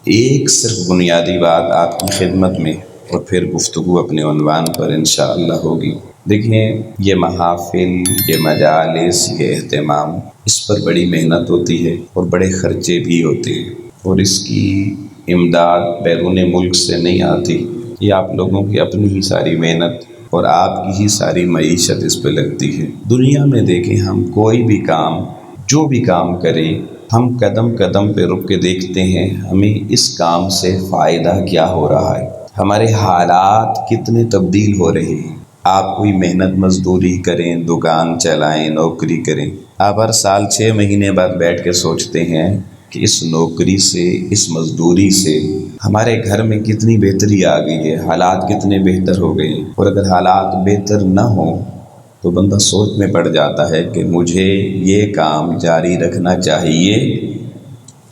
ایک صرف بنیادی بات آپ کی خدمت میں اور پھر گفتگو اپنے عنوان پر انشاءاللہ ہوگی۔ دیکھیں، یہ محافل، یہ مجالس، یہ اہتمام، اس پر بڑی محنت ہوتی ہے اور بڑے خرچے بھی ہوتے ہیں، اور اس کی امداد بیرون ملک سے نہیں آتی، یہ آپ لوگوں کی اپنی ہی ساری محنت اور آپ کی ہی ساری معیشت اس پہ لگتی ہے۔ دنیا میں دیکھیں، ہم کوئی بھی کام، جو بھی کام کریں، ہم قدم قدم پہ رک کے دیکھتے ہیں ہمیں اس کام سے فائدہ کیا ہو رہا ہے، ہمارے حالات کتنے تبدیل ہو رہے ہیں۔ آپ کوئی محنت مزدوری کریں، دکان چلائیں، نوکری کریں، آپ ہر سال 6 مہینے بعد بیٹھ کے سوچتے ہیں کہ اس نوکری سے، اس مزدوری سے ہمارے گھر میں کتنی بہتری آ گئی ہے، حالات کتنے بہتر ہو گئے ہیں۔ اور اگر حالات بہتر نہ ہوں تو بندہ سوچ میں پڑ جاتا ہے کہ مجھے یہ کام جاری رکھنا چاہیے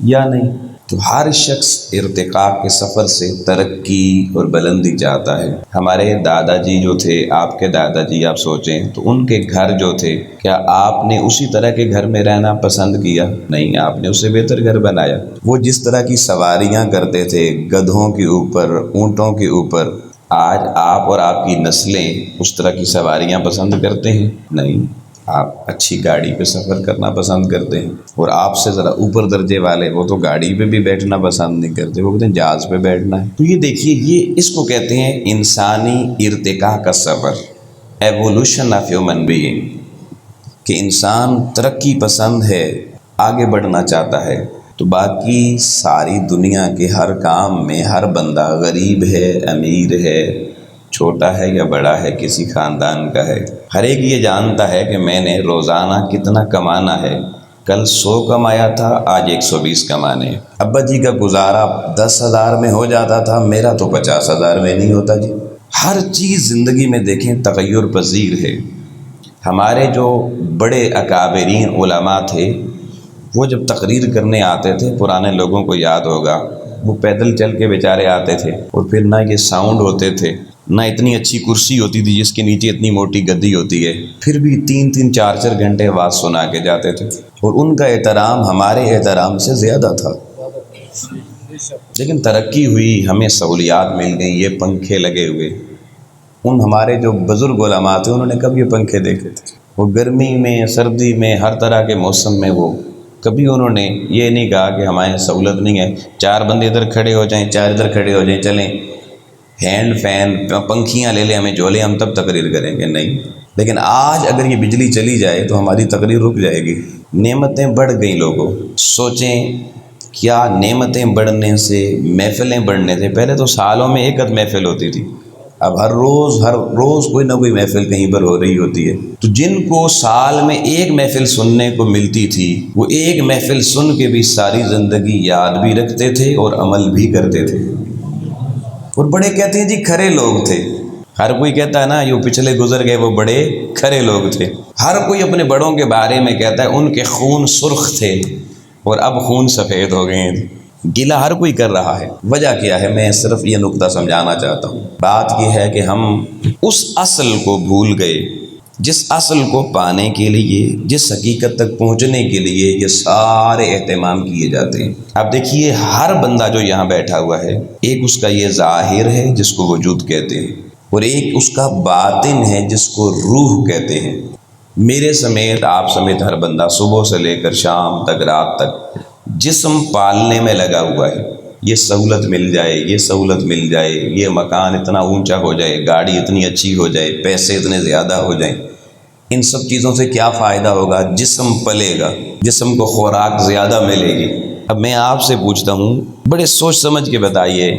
یا نہیں۔ تو ہر شخص ارتقاء کے سفر سے ترقی اور بلندی چاہتا ہے۔ ہمارے دادا جی جو تھے، آپ کے دادا جی آپ سوچیں تو ان کے گھر جو تھے، کیا آپ نے اسی طرح کے گھر میں رہنا پسند کیا؟ نہیں، آپ نے اس سے بہتر گھر بنایا۔ وہ جس طرح کی سواریاں کرتے تھے، گدھوں کے اوپر، اونٹوں کے اوپر، آج آپ اور آپ کی نسلیں اس طرح کی سواریاں پسند کرتے ہیں؟ نہیں، آپ اچھی گاڑی پہ سفر کرنا پسند کرتے ہیں، اور آپ سے ذرا اوپر درجے والے وہ تو گاڑی پہ بھی بیٹھنا پسند نہیں کرتے، وہ کہتے ہیں جہاز پہ بیٹھنا ہے۔ تو یہ دیکھیے، یہ اس کو کہتے ہیں انسانی ارتقاء کا سفر، ایوولوشن آف ہیومن بینگ، کہ انسان ترقی پسند ہے، آگے بڑھنا چاہتا ہے۔ تو باقی ساری دنیا کے ہر کام میں ہر بندہ غریب ہے، امیر ہے، چھوٹا ہے یا بڑا ہے، کسی خاندان کا ہے، ہر ایک یہ جانتا ہے کہ میں نے روزانہ کتنا کمانا ہے۔ کل 100 کمایا تھا، آج 120 کمانے۔ ابا جی کا گزارا 10,000 میں ہو جاتا تھا، میرا تو 50,000 میں نہیں ہوتا جی۔ ہر چیز زندگی میں دیکھیں تغیر پذیر ہے۔ ہمارے جو بڑے اکابرین علماء تھے، وہ جب تقریر کرنے آتے تھے، پرانے لوگوں کو یاد ہوگا، وہ پیدل چل کے بیچارے آتے تھے، اور پھر نہ یہ ساؤنڈ ہوتے تھے، نہ اتنی اچھی کرسی ہوتی تھی جس کے نیچے اتنی موٹی گدی ہوتی ہے، پھر بھی 3 4 گھنٹے آواز سنا کے جاتے تھے، اور ان کا احترام ہمارے احترام سے زیادہ تھا۔ لیکن ترقی ہوئی، ہمیں سہولیات مل گئیں، یہ پنکھے لگے ہوئے۔ ان ہمارے جو بزرگ علماء تھے، انہوں نے کب یہ پنکھے دیکھے تھے؟ وہ گرمی میں، سردی میں، ہر طرح کے موسم میں، وہ کبھی انہوں نے یہ نہیں کہا کہ ہمارے سہولت نہیں ہے، 4 بندے ادھر کھڑے ہو جائیں، 4 ادھر کھڑے ہو جائیں، چلیں ہینڈ فین، پنکھیاں لے لیں، ہمیں جھولے، ہم تب تقریر کریں گے، نہیں۔ لیکن آج اگر یہ بجلی چلی جائے تو ہماری تقریر رک جائے گی۔ نعمتیں بڑھ گئیں لوگوں، سوچیں کیا نعمتیں بڑھنے سے، محفلیں بڑھنے سے، پہلے تو سالوں میں ایک آدھ محفل ہوتی تھی، اب ہر روز کوئی نہ کوئی محفل کہیں پر ہو رہی ہوتی ہے۔ تو جن کو سال میں ایک محفل سننے کو ملتی تھی، وہ ایک محفل سن کے بھی ساری زندگی یاد بھی رکھتے تھے اور عمل بھی کرتے تھے، اور بڑے کہتے ہیں جی کھرے لوگ تھے۔ ہر کوئی کہتا ہے نا جو پچھلے گزر گئے وہ بڑے کھرے لوگ تھے، ہر کوئی اپنے بڑوں کے بارے میں کہتا ہے ان کے خون سرخ تھے اور اب خون سفید ہو گئے ہیں۔ گلہ ہر کوئی کر رہا ہے، وجہ کیا ہے؟ میں صرف یہ نقطہ سمجھانا چاہتا ہوں۔ بات یہ ہے کہ ہم اس اصل کو بھول گئے، جس اصل کو پانے کے لیے، جس حقیقت تک پہنچنے کے لیے یہ سارے اہتمام کیے جاتے ہیں۔ اب دیکھیے، ہر بندہ جو یہاں بیٹھا ہوا ہے، ایک اس کا یہ ظاہر ہے جس کو وجود کہتے ہیں، اور ایک اس کا باطن ہے جس کو روح کہتے ہیں۔ میرے سمیت، آپ سمیت ہر بندہ صبح سے لے کر شام تک، رات تک جسم پالنے میں لگا ہوا ہے۔ یہ سہولت مل جائے، یہ سہولت مل جائے، یہ مکان اتنا اونچا ہو جائے، گاڑی اتنی اچھی ہو جائے، پیسے اتنے زیادہ ہو جائیں، ان سب چیزوں سے کیا فائدہ ہوگا؟ جسم پلے گا، جسم کو خوراک زیادہ ملے گی۔ اب میں آپ سے پوچھتا ہوں، بڑے سوچ سمجھ کے بتائیے،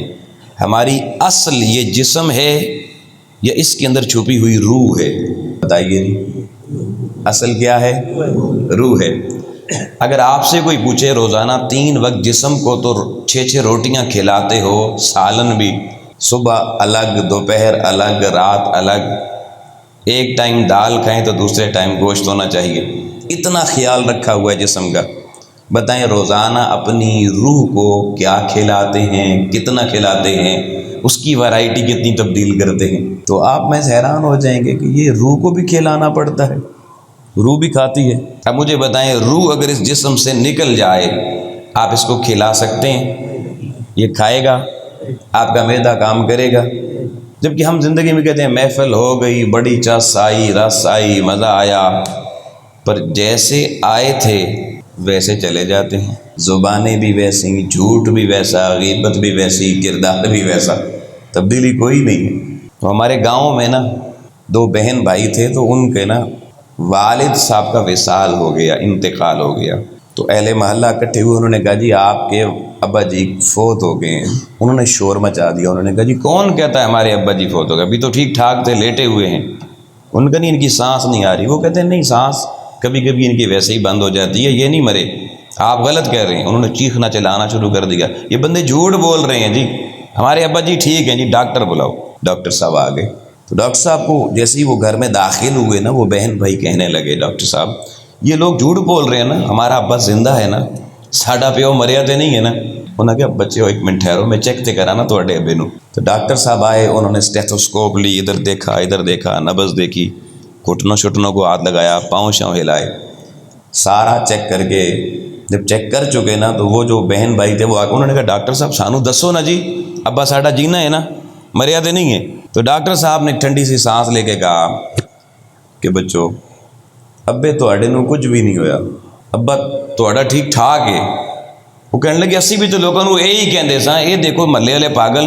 ہماری اصل یہ جسم ہے یا اس کے اندر چھپی ہوئی روح ہے؟ بتائیے جی، اصل کیا ہے؟ روح ہے۔ اگر آپ سے کوئی پوچھے روزانہ 3 وقت جسم کو تو 6 روٹیاں کھلاتے ہو، سالن بھی، صبح الگ، دوپہر الگ، رات الگ، ایک ٹائم دال کھائیں تو دوسرے ٹائم گوشت ہونا چاہیے، اتنا خیال رکھا ہوا ہے جسم کا، بتائیں روزانہ اپنی روح کو کیا کھلاتے ہیں، کتنا کھلاتے ہیں، اس کی ورائٹی کتنی تبدیل کرتے ہیں؟ تو آپ میں حیران ہو جائیں گے کہ یہ روح کو بھی کھلانا پڑتا ہے، روح بھی کھاتی ہے۔ اب مجھے بتائیں، روح اگر اس جسم سے نکل جائے، آپ اس کو کھلا سکتے ہیں؟ یہ کھائے گا، آپ کا معدہ کام کرے گا. جبکہ ہم زندگی میں کہتے ہیں محفل ہو گئی، بڑی چس آئی، رس آئی، مزہ آیا، پر جیسے آئے تھے ویسے چلے جاتے ہیں. زبانیں بھی ویسی، جھوٹ بھی ویسا، غیبت بھی ویسی، کردار بھی ویسا، تبدیلی کوئی نہیں ہے. تو ہمارے گاؤں میں نا 2 بہن بھائی تھے، تو ان کے نا والد صاحب کا وصال ہو گیا، انتقال ہو گیا. تو اہل محلہ اکٹھے ہوئے، انہوں نے کہا جی آپ کے ابا جی فوت ہو گئے ہیں. انہوں نے شور مچا دیا. انہوں نے کہا جی کون کہتا ہے ہمارے ابا جی فوت ہو گئے؟ ابھی تو ٹھیک ٹھاک تھے، لیٹے ہوئے ہیں. ان کا نہیں، ان کی سانس نہیں آ رہی. وہ کہتے ہیں نہیں، سانس کبھی کبھی ان کی ویسے ہی بند ہو جاتی ہے، یہ نہیں مرے، آپ غلط کہہ رہے ہیں. انہوں نے چیخنا چلانا شروع کر دیا، یہ بندے جھوٹ بول رہے ہیں جی، ہمارے ابا جی ٹھیک ہیں جی، ڈاکٹر بلاؤ. ڈاکٹر صاحب آ گئے. تو ڈاکٹر صاحب کو جیسے ہی وہ گھر میں داخل ہوئے نا، وہ بہن بھائی کہنے لگے ڈاکٹر صاحب یہ لوگ جھوٹ بول رہے ہیں نا، ہمارا ابا زندہ ہے نا، ساڈا پیو مریا تے نہیں ہے نا. انہوں نے کہا بچے ہو 1 منٹ ٹھہرو، میں چیک تے کرانا تواڈے ابے نو. تو ڈاکٹر صاحب آئے، انہوں نے اسٹیتھوسکوپ لی، ادھر دیکھا، نبض دیکھی، گھٹنوں شٹنوں کو ہاتھ لگایا، پاؤں شاؤں ہلائے، سارا چیک کر کے جب چیک کر چکے نا، تو وہ جو بہن بھائی تھے وہ انہوں نے کہا ڈاکٹر صاحب سانو دسو نا جی، ابا ساڈا جینا ہے نا، مریا تے نہیں ہے. تو ڈاکٹر صاحب نے ٹھنڈی سی سانس لے کے کہا کہ بچو ابے تواڈے نو کچھ بھی نہیں ہویا، ابا تواڈا ٹھیک ٹھاک ہے. وہ کہنے لگے اسی بھی تو لوگوں کو یہی کہندے ساں، یہ دیکھو محلے والے پاگل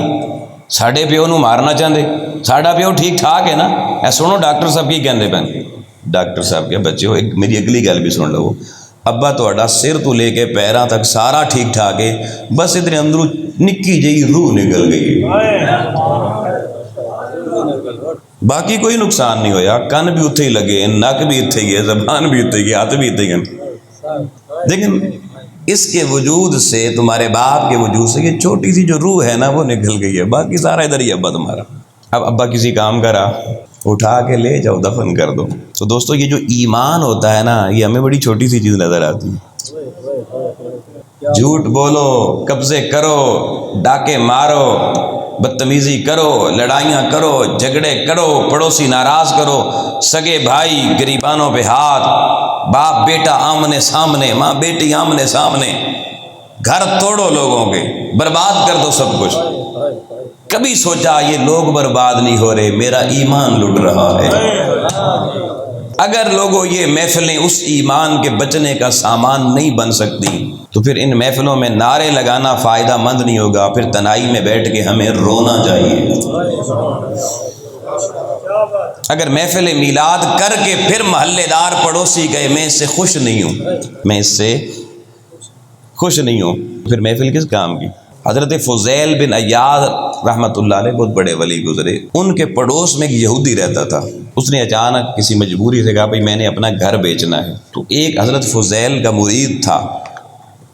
ساڈے پیو نو مارنا چاہتے، ساڈا پیو ٹھیک ٹھاک ہے نا. اے سنو ڈاکٹر صاحب کی کہندے پین. ڈاکٹر صاحب کیا بچے ہو، ایک میری اگلی گل بھی سن لو. ابا تواڈا سر تو لے کے پیراں تک سارا ٹھیک ٹھاک ہے، بس ادھر اندروں نکی جہی روح نکل گئی ہے، باقی کوئی نقصان نہیں ہویا. کن بھی اتھے ہی لگے، نک بھی اتھے ہی ہے، زبان بھی اتھے ہی ہے، ہاتھ بھی اتھے ہی ہے. لیکن اس کے وجود سے، تمہارے باپ کے وجود سے، یہ چھوٹی سی جو روح ہے نا وہ نکل گئی ہے، باقی سارا ادھر ہی ابا تمہارا. اب ابا کسی کام کا رہا، اٹھا کے لے جاؤ، دفن کر دو. تو دوستو یہ جو ایمان ہوتا ہے نا، یہ ہمیں بڑی چھوٹی سی چیز نظر آتی ہے. جھوٹ بولو، قبضے کرو، ڈاکے مارو، بدتمیزی کرو، لڑائیاں کرو، جھگڑے کرو، پڑوسی ناراض کرو، سگے بھائی گریبانوں پہ ہاتھ، باپ بیٹا آمنے سامنے، ماں بیٹی آمنے سامنے، گھر توڑو لوگوں کے، برباد کر دو سب کچھ. کبھی سوچا یہ لوگ برباد نہیں ہو رہے، میرا ایمان لٹ رہا ہے. اگر لوگوں یہ محفلیں اس ایمان کے بچنے کا سامان نہیں بن سکتی، تو پھر ان محفلوں میں نعرے لگانا فائدہ مند نہیں ہوگا. پھر تنہائی میں بیٹھ کے ہمیں رونا چاہیے. اگر محفل میلاد کر کے پھر محلے دار پڑوسی گئے میں اس سے خوش نہیں ہوں، میں اس سے خوش نہیں ہوں، پھر محفل کس کام کی. حضرت فضیل بن عیاض رحمۃ اللہ علیہ بہت بڑے ولی گزرے. ان کے پڑوس میں ایک یہودی رہتا تھا. اس نے اچانک کسی مجبوری سے کہا بھائی میں نے اپنا گھر بیچنا ہے. تو ایک حضرت فضیل کا مرید تھا،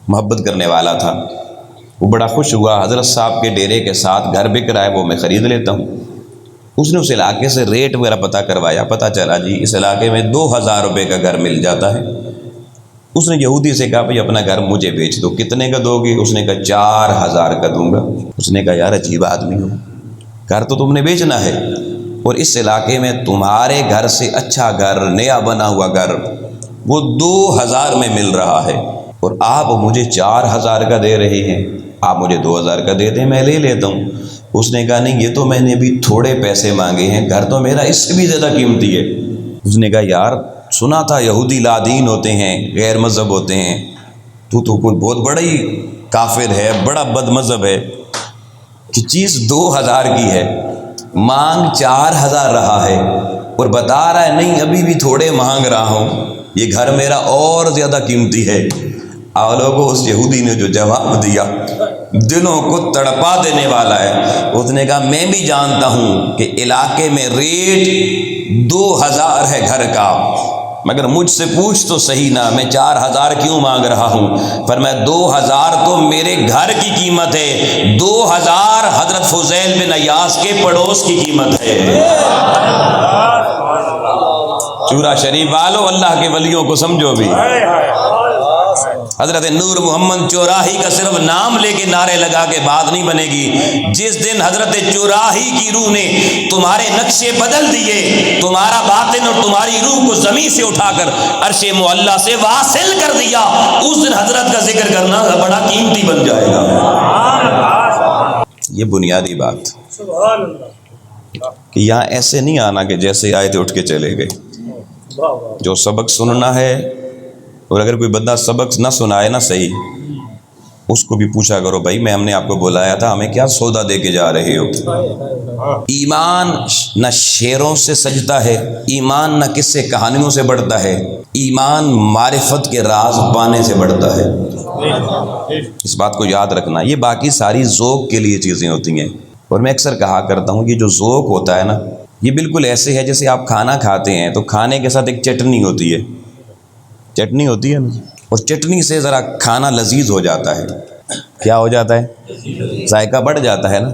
محبت کرنے والا تھا، وہ بڑا خوش ہوا، حضرت صاحب کے ڈیرے کے ساتھ گھر بک رہا ہے، وہ میں خرید لیتا ہوں. اس نے اس علاقے سے ریٹ وغیرہ پتہ کروایا، پتہ چلا جی اس علاقے میں 2000 روپے کا گھر مل جاتا ہے. اس نے یہودی سے کہا بھائی اپنا گھر مجھے بیچ دو. کتنے کا دو گے؟ اس نے کہا 4000 کا دوں گا. اس نے کہا یار عجیب آدمی ہو، گھر تو تم نے بیچنا ہے، اور اس علاقے میں تمہارے گھر سے اچھا گھر، نیا بنا ہوا گھر وہ 2000 میں مل رہا ہے، اور آپ مجھے 4000 کا دے رہے ہیں. آپ مجھے 2000 کا دے دیں، میں لے لیتا ہوں. اس نے کہا نہیں، یہ تو میں نے بھی تھوڑے پیسے مانگے ہیں، گھر تو میرا اس سے بھی زیادہ قیمتی ہے. اس نے کہا یار سنا تھا یہودی لادین ہوتے ہیں، غیر مذہب ہوتے ہیں، تو کوئی بہت بڑا ہی کافر ہے، بڑا بد مذہب ہے کہ چیز 2000 کی ہے، مانگ 4000 رہا ہے، اور بتا رہا ہے نہیں ابھی بھی تھوڑے مانگ رہا ہوں، یہ گھر میرا اور زیادہ قیمتی ہے. اور لوگوں اس یہودی نے جو جواب دیا دلوں کو تڑپا دینے والا ہے. اس نے کہا میں بھی جانتا ہوں کہ علاقے میں ریٹ 2000 ہے گھر کا، مگر مجھ سے پوچھ تو صحیح نا میں 4000 کیوں مانگ رہا ہوں. فرمایا 2000 تو میرے گھر کی قیمت ہے، 2000 حضرت فضیل بن عیاض کے پڑوس کی قیمت ہے. چورا شریف والو اللہ کے ولیوں کو سمجھو بھی. حضرت نور محمد چوراہی کا صرف نام لے کے نعرے لگا کے بات نہیں بنے گی۔ جس دن حضرت چوراہی کی روح نے تمہارے نقشے بدل دیے، تمہارا باطن اور تمہاری روح کو زمین سے اٹھا کر عرش معلیٰ سے واصل کر دیا، اس دن حضرت کا ذکر کرنا بڑا قیمتی بن جائے گا۔ یہ بنیادی بات کہ یہاں ایسے نہیں آنا کہ جیسے آئے تھے اٹھ کے چلے گئے۔ جو سبق سننا ہے، اور اگر کوئی بندہ سبق نہ سنائے نہ صحیح، اس کو بھی پوچھا کرو بھائی ہم نے آپ کو بلایا تھا، ہمیں کیا سودا دے کے جا رہے ہو؟ ایمان نہ شعروں سے سجتا ہے، ایمان نہ قصے کہانیوں سے بڑھتا ہے، ایمان معرفت کے راز پانے سے بڑھتا ہے۔ اس بات کو یاد رکھنا۔ یہ باقی ساری ذوق کے لیے چیزیں ہوتی ہیں، اور میں اکثر کہا کرتا ہوں کہ جو ذوق ہوتا ہے نا، یہ بالکل ایسے ہے جیسے آپ کھانا کھاتے ہیں تو کھانے کے ساتھ ایک چٹنی ہوتی ہے، چٹنی ہوتی ہے نا، اور چٹنی سے ذرا کھانا لذیذ ہو جاتا ہے۔ کیا ہو جاتا ہے؟ ذائقہ بڑھ جاتا ہے نا۔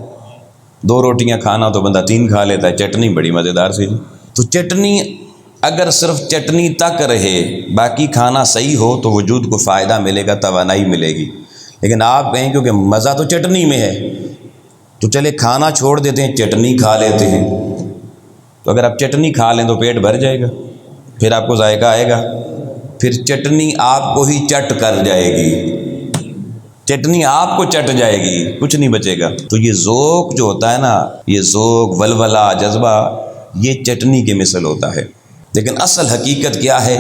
2 روٹیاں کھانا تو بندہ 3 کھا لیتا ہے، چٹنی بڑی مزیدار سی۔ تو چٹنی اگر صرف چٹنی تک رہے، باقی کھانا صحیح ہو تو وجود کو فائدہ ملے گا، توانائی ملے گی۔ لیکن آپ کہیں کیونکہ مزہ تو چٹنی میں ہے تو چلے کھانا چھوڑ دیتے ہیں، چٹنی کھا لیتے ہیں۔ تو اگر آپ چٹنی کھا لیں تو پیٹ بھر جائے گا، پھر آپ کو ذائقہ آئے گا، پھر چٹنی آپ کو ہی چٹ کر جائے گی، چٹنی آپ کو چٹ جائے گی، کچھ نہیں بچے گا۔ تو یہ ذوق جو ہوتا ہے نا، یہ ذوق، ولولہ، جذبہ، یہ چٹنی کے مثل ہوتا ہے۔ لیکن اصل حقیقت کیا ہے؟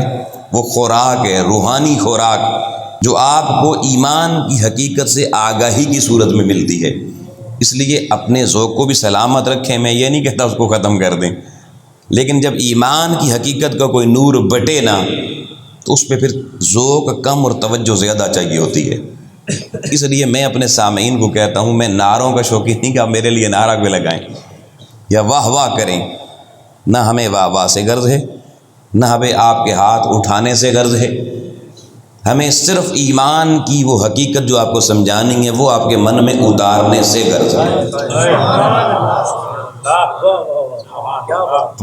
وہ خوراک ہے، روحانی خوراک، جو آپ کو ایمان کی حقیقت سے آگاہی کی صورت میں ملتی ہے۔ اس لیے اپنے ذوق کو بھی سلامت رکھیں، میں یہ نہیں کہتا اس کو ختم کر دیں، لیکن جب ایمان کی حقیقت کا کوئی نور بٹے نا تو اس پہ پھر ذوق کم اور توجہ زیادہ چاہیے ہوتی ہے۔ اس لیے میں اپنے سامعین کو کہتا ہوں، میں نعروں کا شوقین نہیں کہ آپ میرے لیے نعرہ بھی لگائیں یا واہ واہ کریں، نہ ہمیں واہ واہ سے غرض ہے، نہ ہمیں آپ کے ہاتھ اٹھانے سے غرض ہے۔ ہمیں صرف ایمان کی وہ حقیقت جو آپ کو سمجھانی ہے، وہ آپ کے من میں اتارنے سے غرض ہے۔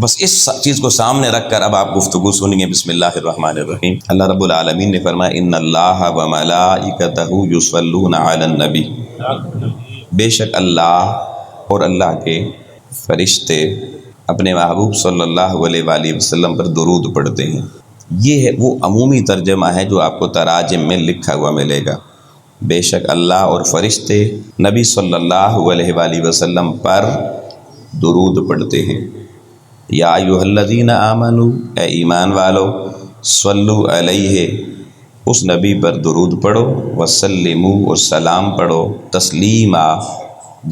بس اس چیز کو سامنے رکھ کر اب آپ گفتگو سنیے۔ بسم اللہ الرحمن الرحیم۔ اللہ رب العالمین نے فرمایا ان اللہ و ملائکتہ یصلون علی النبی، بے شک اللہ اور اللہ کے فرشتے اپنے محبوب صلی اللہ علیہ وآلہ وسلم پر درود پڑھتے ہیں۔ یہ ہے وہ عمومی ترجمہ ہے جو آپ کو تراجم میں لکھا ہوا ملے گا۔ بے شک اللہ اور فرشتے نبی صلی اللہ علیہ وآلہ وسلم پر درود پڑھتے ہیں۔ یا ایھا الذین آمنوا، اے ایمان والو، صلو علیہ، اس نبی پر درود پڑھو، وسلموا، اور سلام پڑھو، تسلیما،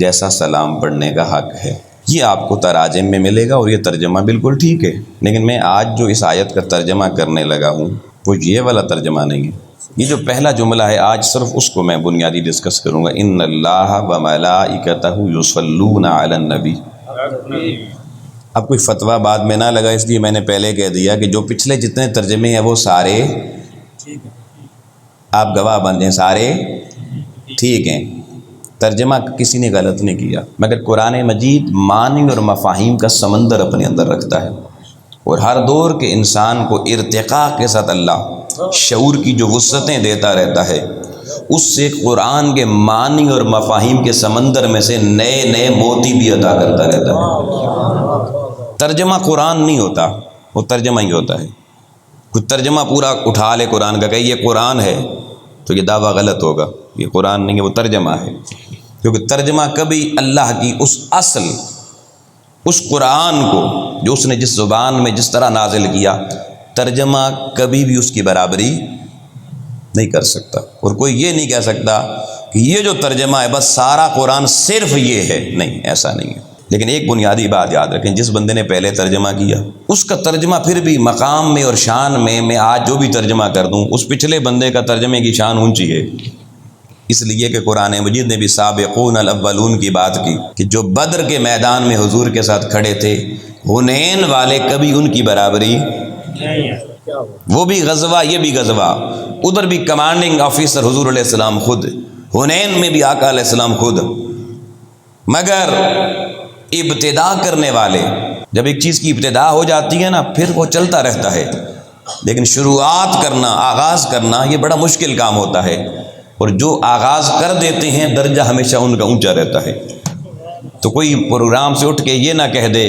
جیسا سلام پڑھنے کا حق ہے۔ یہ آپ کو تراجم میں ملے گا، اور یہ ترجمہ بالکل ٹھیک ہے، لیکن میں آج جو اس آیت کا ترجمہ کرنے لگا ہوں وہ یہ والا ترجمہ نہیں ہے۔ یہ جو پہلا جملہ ہے آج صرف اس کو میں بنیادی ڈسکس کروں گا، ان اللہ و ملائکتہ یصلون علی النبی۔ اب کوئی فتویٰ بعد میں نہ لگا، اس لیے میں نے پہلے کہہ دیا کہ جو پچھلے جتنے ترجمے ہیں وہ سارے آپ گواہ بن جائیں، سارے ٹھیک ہیں، ترجمہ کسی نے غلط نہیں کیا، مگر قرآن مجید معنی اور مفاہیم کا سمندر اپنے اندر رکھتا ہے، اور ہر دور کے انسان کو ارتقاء کے ساتھ اللہ شعور کی جو وسعتیں دیتا رہتا ہے، اس سے قرآن کے معنی اور مفاہیم کے سمندر میں سے نئے نئے موتی بھی عطا کرتا رہتا ہے۔ ترجمہ قرآن نہیں ہوتا، وہ ترجمہ ہی ہوتا ہے۔ کوئی ترجمہ پورا اٹھا لے قرآن کا کہ یہ قرآن ہے تو یہ دعویٰ غلط ہوگا، یہ قرآن نہیں ہے، وہ ترجمہ ہے، کیونکہ ترجمہ کبھی اللہ کی اس اصل، اس قرآن کو جو اس نے جس زبان میں جس طرح نازل کیا، ترجمہ کبھی بھی اس کی برابری نہیں کر سکتا۔ اور کوئی یہ نہیں کہہ سکتا کہ یہ جو ترجمہ ہے بس سارا قرآن صرف یہ ہے، نہیں، ایسا نہیں ہے۔ لیکن ایک بنیادی بات یاد رکھیں، جس بندے نے پہلے ترجمہ کیا اس کا ترجمہ پھر بھی مقام میں اور شان میں آج جو بھی ترجمہ کر دوں اس پچھلے بندے کا ترجمے کی شان اونچی ہے، اس لیے کہ قرآن مجید نے بھی سابقون الاولون کی بات کی کہ جو بدر کے میدان میں حضور کے ساتھ کھڑے تھے، حنین والے کبھی ان کی برابری، وہ بھی غزوہ یہ بھی غزوہ، ادھر بھی کمانڈنگ آفیسر حضور علیہ السلام خود، حنین میں بھی آقا علیہ السلام خود، مگر ابتدا کرنے والے، جب ایک چیز کی ابتدا ہو جاتی ہے نا پھر وہ چلتا رہتا ہے، لیکن شروعات کرنا، آغاز کرنا یہ بڑا مشکل کام ہوتا ہے، اور جو آغاز کر دیتے ہیں درجہ ہمیشہ ان کا اونچا رہتا ہے۔ تو کوئی پروگرام سے اٹھ کے یہ نہ کہہ دے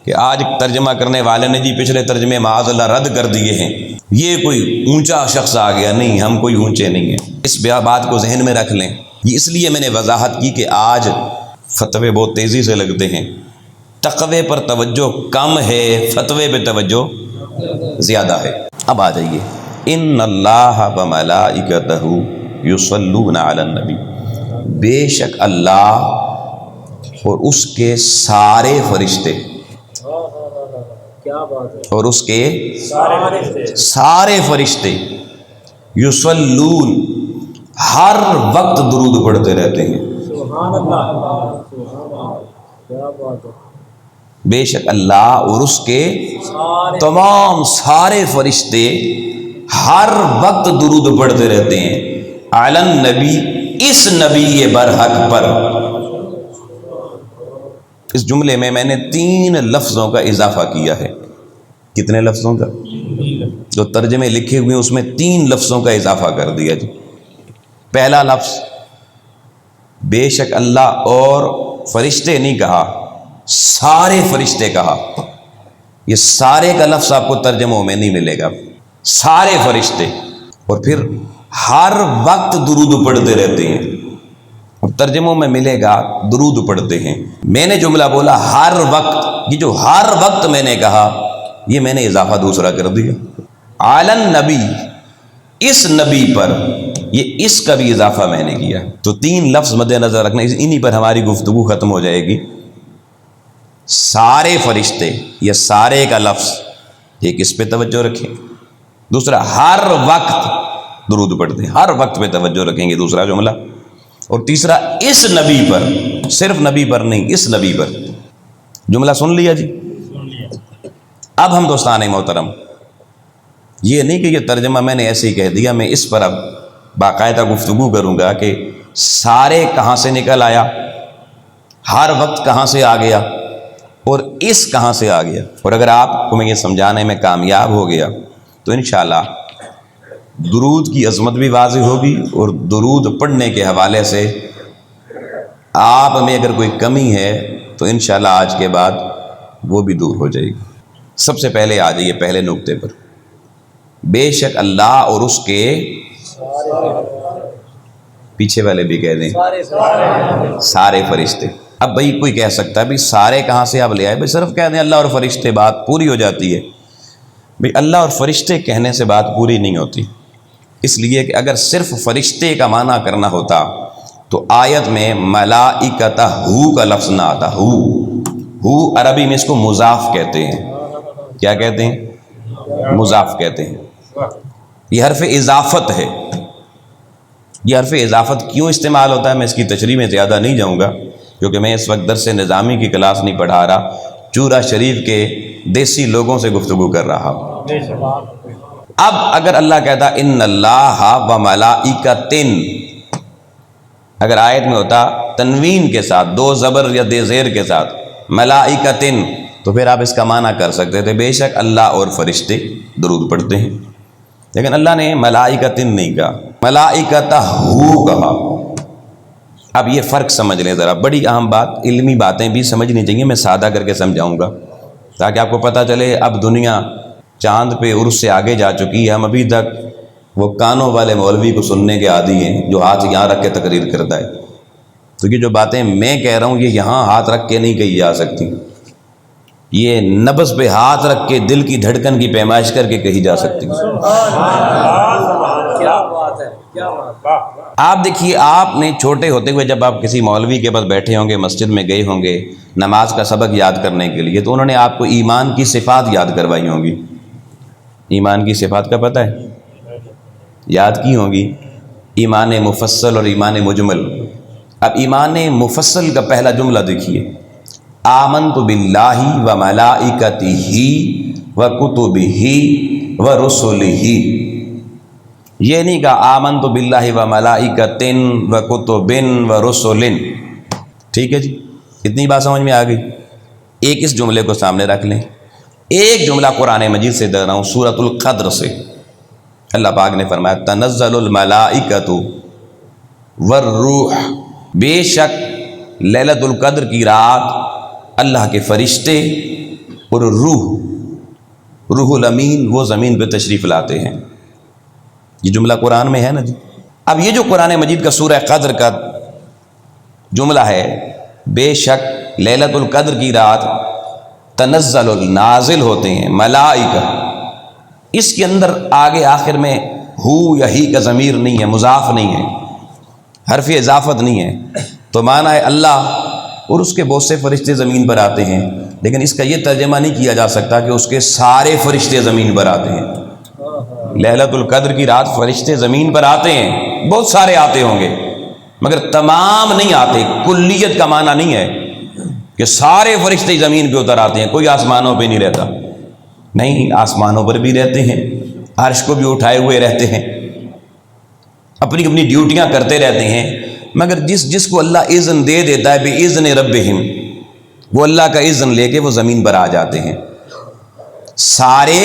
کہ آج ترجمہ کرنے والے نے جی پچھلے ترجمے معاذ اللہ رد کر دیے ہیں، یہ کوئی اونچا شخص آ گیا۔ نہیں، ہم کوئی اونچے نہیں ہیں، اس بات کو ذہن میں رکھ لیں۔ یہ اس لیے میں نے وضاحت کی کہ آج فتوے بہت تیزی سے لگتے ہیں، تقوی پر توجہ کم ہے، فتوے پہ توجہ زیادہ ہے۔ اب آ جائیے، ان اللہ وملائکتہ یصلون علی النبی، بے شک اللہ اور اس کے سارے فرشتے، اور اس کے سارے فرشتے یصلون ہر وقت درود پڑھتے رہتے ہیں۔ بے شک اللہ اور اس کے تمام سارے فرشتے ہر وقت درود پڑھتے رہتے ہیں علی النبی، اس نبی برحق پر۔ اس جملے میں نے 3 لفظوں کا اضافہ کیا ہے۔ کتنے لفظوں کا؟ جو ترجمے لکھے ہوئے ہیں اس میں 3 لفظوں کا اضافہ کر دیا جی۔ پہلا لفظ بے شک اللہ اور فرشتے نہیں کہا، سارے فرشتے کہا۔ یہ سارے کا لفظ آپ کو ترجموں میں نہیں ملے گا، سارے فرشتے، اور پھر ہر وقت درود پڑھتے رہتے ہیں۔ ترجموں میں ملے گا درود پڑھتے ہیں۔ میں نے جملہ بولا ہر وقت، یہ جو ہر وقت میں نے کہا یہ میں نے اضافہ دوسرا کر دیا۔ علی النبی، اس نبی پر، یہ اس کا بھی اضافہ میں نے کیا۔ تو 3 لفظ مد نظر رکھنا، انہی پر ہماری گفتگو ختم ہو جائے گی۔ سارے فرشتے، یہ سارے کا لفظ ایک اس پہ توجہ رکھیں، دوسرا ہر وقت درود پڑھتے ہیں، ہر وقت پہ توجہ رکھیں گے دوسرا جملہ، اور تیسرا اس نبی پر، صرف نبی پر نہیں، اس نبی پر۔ جملہ سن لیا جی۔ اب ہم دوستان محترم، یہ نہیں کہ یہ ترجمہ میں نے ایسے ہی کہہ دیا، میں اس پر اب باقاعدہ گفتگو کروں گا کہ سارے کہاں سے نکل آیا، ہر وقت کہاں سے آ گیا، اور اس کہاں سے آ گیا۔ اور اگر آپ کو میں یہ سمجھانے میں کامیاب ہو گیا تو انشاءاللہ درود کی عظمت بھی واضح ہوگی، اور درود پڑھنے کے حوالے سے آپ میں اگر کوئی کمی ہے تو انشاءاللہ آج کے بعد وہ بھی دور ہو جائے گی۔ سب سے پہلے آ جائیے پہلے نقطے پر، بے شک اللہ اور اس کے، پیچھے والے بھی کہہ دیں سارے فرشتے۔ اب بھائی کوئی کہہ سکتا ہے بھائی سارے کہاں سے آپ لے آئے؟ بھائی صرف کہہ دیں اللہ اور فرشتے، بات پوری ہو جاتی ہے۔ بھائی اللہ اور فرشتے کہنے سے بات پوری نہیں ہوتی، اس لیے کہ اگر صرف فرشتے کا معنی کرنا ہوتا تو آیت میں ملائکتہ کا لفظ نہ آتا۔ ہو عربی میں اس کو مضاف کہتے ہیں۔ کیا کہتے ہیں؟ مضاف کہتے ہیں۔ یہ حرف اضافت ہے۔ یہ حرف اضافت کیوں استعمال ہوتا ہے میں اس کی تشریح میں زیادہ نہیں جاؤں گا، کیونکہ میں اس وقت درس نظامی کی کلاس نہیں پڑھا رہا، چورا شریف کے دیسی لوگوں سے گفتگو کر رہا ہوں۔ اب اگر اللہ کہتا ان اللہ و ملائکتن، اگر آیت میں ہوتا تنوین کے ساتھ، 2 زبر یا دے زیر کے ساتھ، ملائکتن، تو پھر آپ اس کا معنی کر سکتے تھے بے شک اللہ اور فرشتے درود پڑھتے ہیں۔ لیکن اللہ نے ملائکتن نہیں کہا، ملائکتہ کہا۔ اب یہ فرق سمجھ لیں ذرا، بڑی اہم بات، علمی باتیں بھی سمجھنی چاہیے، میں سادہ کر کے سمجھاؤں گا تاکہ آپ کو پتہ چلے اب دنیا چاند پہ عرص سے آگے جا چکی ہے، ہم ابھی تک وہ کانوں والے مولوی کو سننے کے عادی ہیں جو ہاتھ یہاں رکھ کے تقریر کرتا ہے۔ تو یہ جو باتیں میں کہہ رہا ہوں یہ یہاں ہاتھ رکھ کے نہیں کہی جا سکتی، یہ نبض پہ ہاتھ رکھ کے دل کی دھڑکن کی پیمائش کر کے کہی جا سکتی۔ آپ دیکھیے، آپ نے چھوٹے ہوتے ہوئے جب آپ کسی مولوی کے پاس بیٹھے ہوں گے، مسجد میں گئے ہوں گے نماز کا سبق یاد کرنے کے لیے، تو انہوں نے آپ کو ایمان کی صفات یاد کروائی ہوں گی۔ ایمان کی صفات کا پتہ ہے؟ یاد کی ہوں گی، ایمان مفصل اور ایمان مجمل۔ اب ایمان مفصل کا پہلا جملہ دیکھیے، آمنت باللہ و ملائکتہ و کتبہ و رسلہ۔ یہ نہیں کہا آمنت باللہ و ملائکۃ و کتب و رسل۔ ٹھیک ہے جی، اتنی بات سمجھ میں آ گئی۔ ایک اس جملے کو سامنے رکھ لیں، ایک جملہ قرآن مجید سے دے رہا ہوں، سورۃ القدر سے۔ اللہ پاک نے فرمایا تنزل الملائکۃ والروح، بے شک لیلۃ القدر کی رات اللہ کے فرشتے اور روح الامین وہ زمین پہ تشریف لاتے ہیں۔ یہ جملہ قرآن میں ہے نا جی۔ اب یہ جو قرآن مجید کا سورہ قدر کا جملہ ہے، بے شک لیلۃ القدر کی رات تنزل نازل ہوتے ہیں ملائکہ، اس کے اندر آگے آخر میں ہو یا ہی کا ضمیر نہیں ہے، مضاف نہیں ہے، حرف اضافت نہیں ہے، تو معنی ہے اللہ اور اس کے بہت سے فرشتے زمین پر آتے ہیں، لیکن اس کا یہ ترجمہ نہیں کیا جا سکتا کہ اس کے سارے فرشتے زمین پر آتے ہیں۔ لیلۃ القدر کی رات فرشتے زمین پر آتے ہیں، بہت سارے آتے ہوں گے، مگر تمام نہیں آتے۔ کلیت کا معنی نہیں ہے کہ سارے فرشتے زمین پہ اتر آتے ہیں، کوئی آسمانوں پہ نہیں رہتا، نہیں، آسمانوں پر بھی رہتے ہیں، عرش کو بھی اٹھائے ہوئے رہتے ہیں، اپنی اپنی ڈیوٹیاں کرتے رہتے ہیں، مگر جس کو اللہ اذن دے دیتا ہے بِإِذْنِ رَبِّهِمْ، وہ اللہ کا اذن لے کے وہ زمین پر آ جاتے ہیں۔ سارے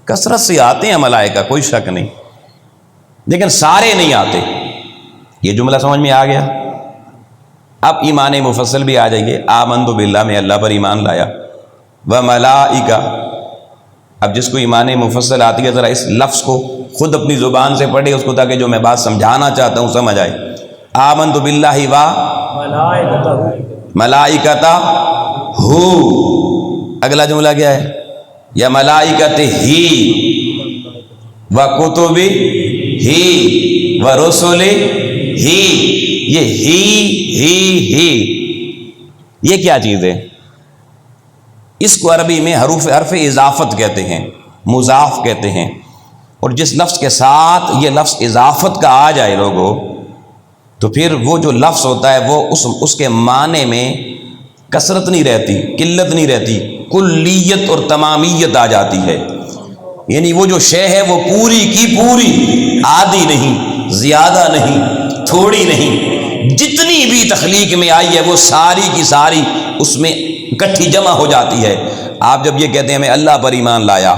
کثرت سے آتے ہیں ملائکہ، کوئی شک نہیں، لیکن سارے نہیں آتے۔ یہ جملہ سمجھ میں آ گیا؟ اب ایمان مفصل بھی آ جائیے۔ آمنت باللہ میں اللہ پر ایمان لایا، وملائکہ، اب جس کو ایمان مفصل آتی ہے ذرا اس لفظ کو خود اپنی زبان سے پڑھے اس کو، تاکہ جو میں بات سمجھانا چاہتا ہوں سمجھ آئے۔ آمنت باللہ و ملائکتہ ہو، اگلا جملہ کیا ہے؟ یا ملائکت ہی و کتب ہی و رسل ہی، یہ ہی یہ کیا چیز ہے؟ اس کو عربی میں حرف اضافت کہتے ہیں، مضاف کہتے ہیں، اور جس لفظ کے ساتھ یہ لفظ اضافت کا آ جائے لوگوں، تو پھر وہ جو لفظ ہوتا ہے وہ اس کے معنی میں کثرت نہیں رہتی، قلت نہیں رہتی، کلیت اور تمامیت آ جاتی ہے۔ یعنی وہ جو شے ہے وہ پوری کی پوری، آدھی نہیں، زیادہ نہیں، تھوڑی نہیں، جتنی بھی تخلیق میں آئی ہے وہ ساری کی ساری اس میں اکٹھی جمع ہو جاتی ہے۔ آپ جب یہ کہتے ہیں میں اللہ پر ایمان لایا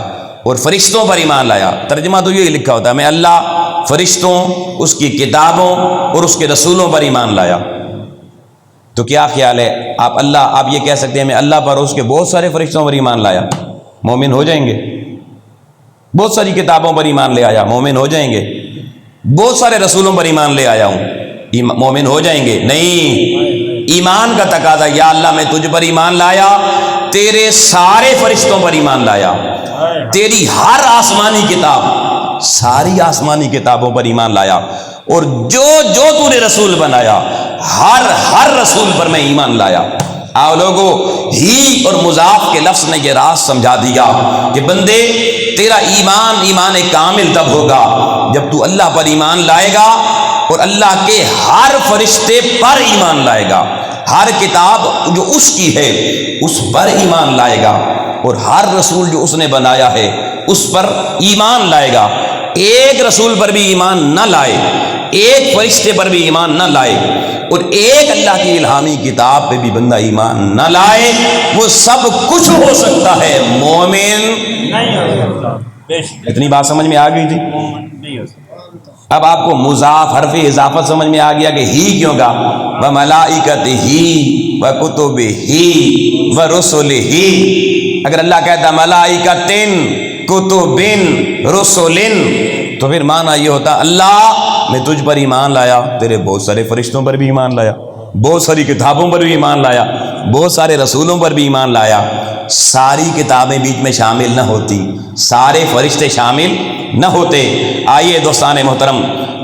اور فرشتوں پر ایمان لایا، ترجمہ تو یہی لکھا ہوتا ہے میں اللہ، فرشتوں، اس کی کتابوں اور اس کے رسولوں پر ایمان لایا، تو کیا خیال ہے آپ یہ کہہ سکتے ہیں میں اللہ پر اور اس کے بہت سارے فرشتوں پر ایمان لایا، مومن ہو جائیں گے؟ بہت ساری کتابوں پر ایمان لے آیا، مومن ہو جائیں گے؟ بہت سارے رسولوں پر ایمان لے آیا ہوں، مومن ہو جائیں گے؟ نہیں، ایمان کا تقاضا یا اللہ میں تجھ پر ایمان لایا، تیرے سارے فرشتوں پر ایمان لایا، تیری ہر آسمانی کتاب، ساری آسمانی کتابوں پر ایمان لایا، اور جو تو نے رسول بنایا ہر رسول پر میں ایمان لایا۔ آؤ لوگوں، ہی اور مضاف کے لفظ نے یہ راز سمجھا دیا کہ بندے تیرا ایمان کامل تب ہوگا جب تو اللہ پر ایمان لائے گا اور اللہ کے ہر فرشتے پر ایمان لائے گا، ہر کتاب جو اس کی ہے اس پر ایمان لائے گا، اور ہر رسول جو اس نے بنایا ہے اس پر ایمان لائے گا۔ ایک رسول پر بھی ایمان نہ لائے، ایک فرشتے پر بھی ایمان نہ لائے، اور ایک اللہ کی الہامی کتاب پہ بھی بندہ ایمان نہ لائے، وہ سب کچھ ہو سکتا ہے، مومن نہیں ہو سکتا۔ اتنی بات سمجھ میں آ گئی جی؟ اب آپ کو مضاف حرف اضافت سمجھ میں آ گیا کہ ہی کیوں گا؟ وَمَلَائِكَتِهِ وَكُتُبِهِ وَرُسُلِهِ، اگر اللہ کہتا ملائکتن کتبن رسلن تو پھر معنی یہ ہوتا اللہ میں تجھ پر ایمان لایا، تیرے بہت سارے فرشتوں پر بھی ایمان لایا، بہت ساری کتابوں پر بھی ایمان لایا، بہت سارے رسولوں پر بھی ایمان لایا۔ ساری کتابیں بیچ میں شامل نہ ہوتی، سارے فرشتے شامل نہ ہوتے۔ آئیے دوستان محترم،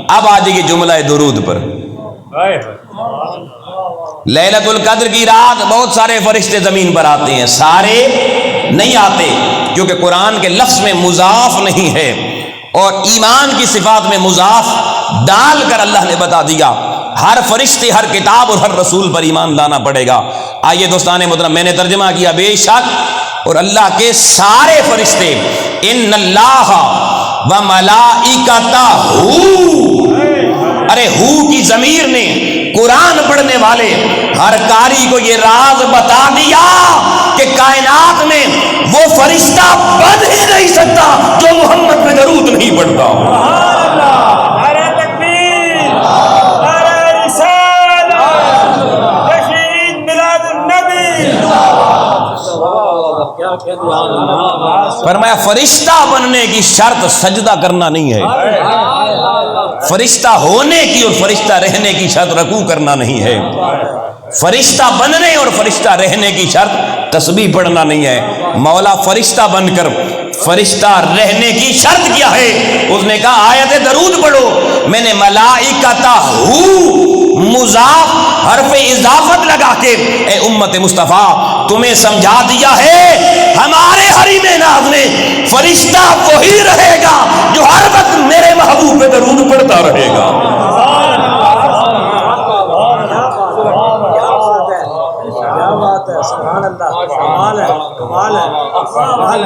اب آ جائیے جملہ درود پر۔ لیلۃ القدر کی رات بہت سارے فرشتے زمین پر آتے ہیں، سارے نہیں آتے، کیونکہ قرآن کے لفظ میں مضاف نہیں ہے، اور ایمان کی صفات میں مضاف ڈال کر اللہ نے بتا دیا ہر فرشتے، ہر کتاب اور ہر رسول پر ایمان لانا پڑے گا۔ آئیے دوستان محترم، میں نے ترجمہ کیا بے شک اور اللہ کے سارے فرشتے، ان اللہ و ملائکتہ، ارے ہو کی ضمیر نے قرآن پڑھنے والے ہر قاری کو یہ راز بتا دیا کہ کائنات میں وہ فرشتہ بن ہی نہیں سکتا جو محمد پہ درود نہیں پڑھتا۔ نعرہ تکبیر، نعرہ رسالت، تشہید میلاد النبی۔ فرمایا فرشتہ بننے کی شرط سجدہ کرنا نہیں ہے، فرشتہ ہونے کی اور فرشتہ رہنے کی شرط رکوع کرنا نہیں ہے، فرشتہ بننے اور فرشتہ رہنے کی شرط تسبیح پڑھنا نہیں ہے۔ مولا فرشتہ بن کر فرشتہ رہنے کی شرط کیا ہے؟ اس نے کہا آیت درود پڑھو۔ میں نے ملائکتہ مضاف حرف اضافت لگا کے اے امت مصطفیٰ تمہیں سمجھا دیا ہے ہمارے حریم ناز میں فرشتہ وہی رہے گا جو ہر وقت میرے محبوب پہ درود پڑھتا رہے گا۔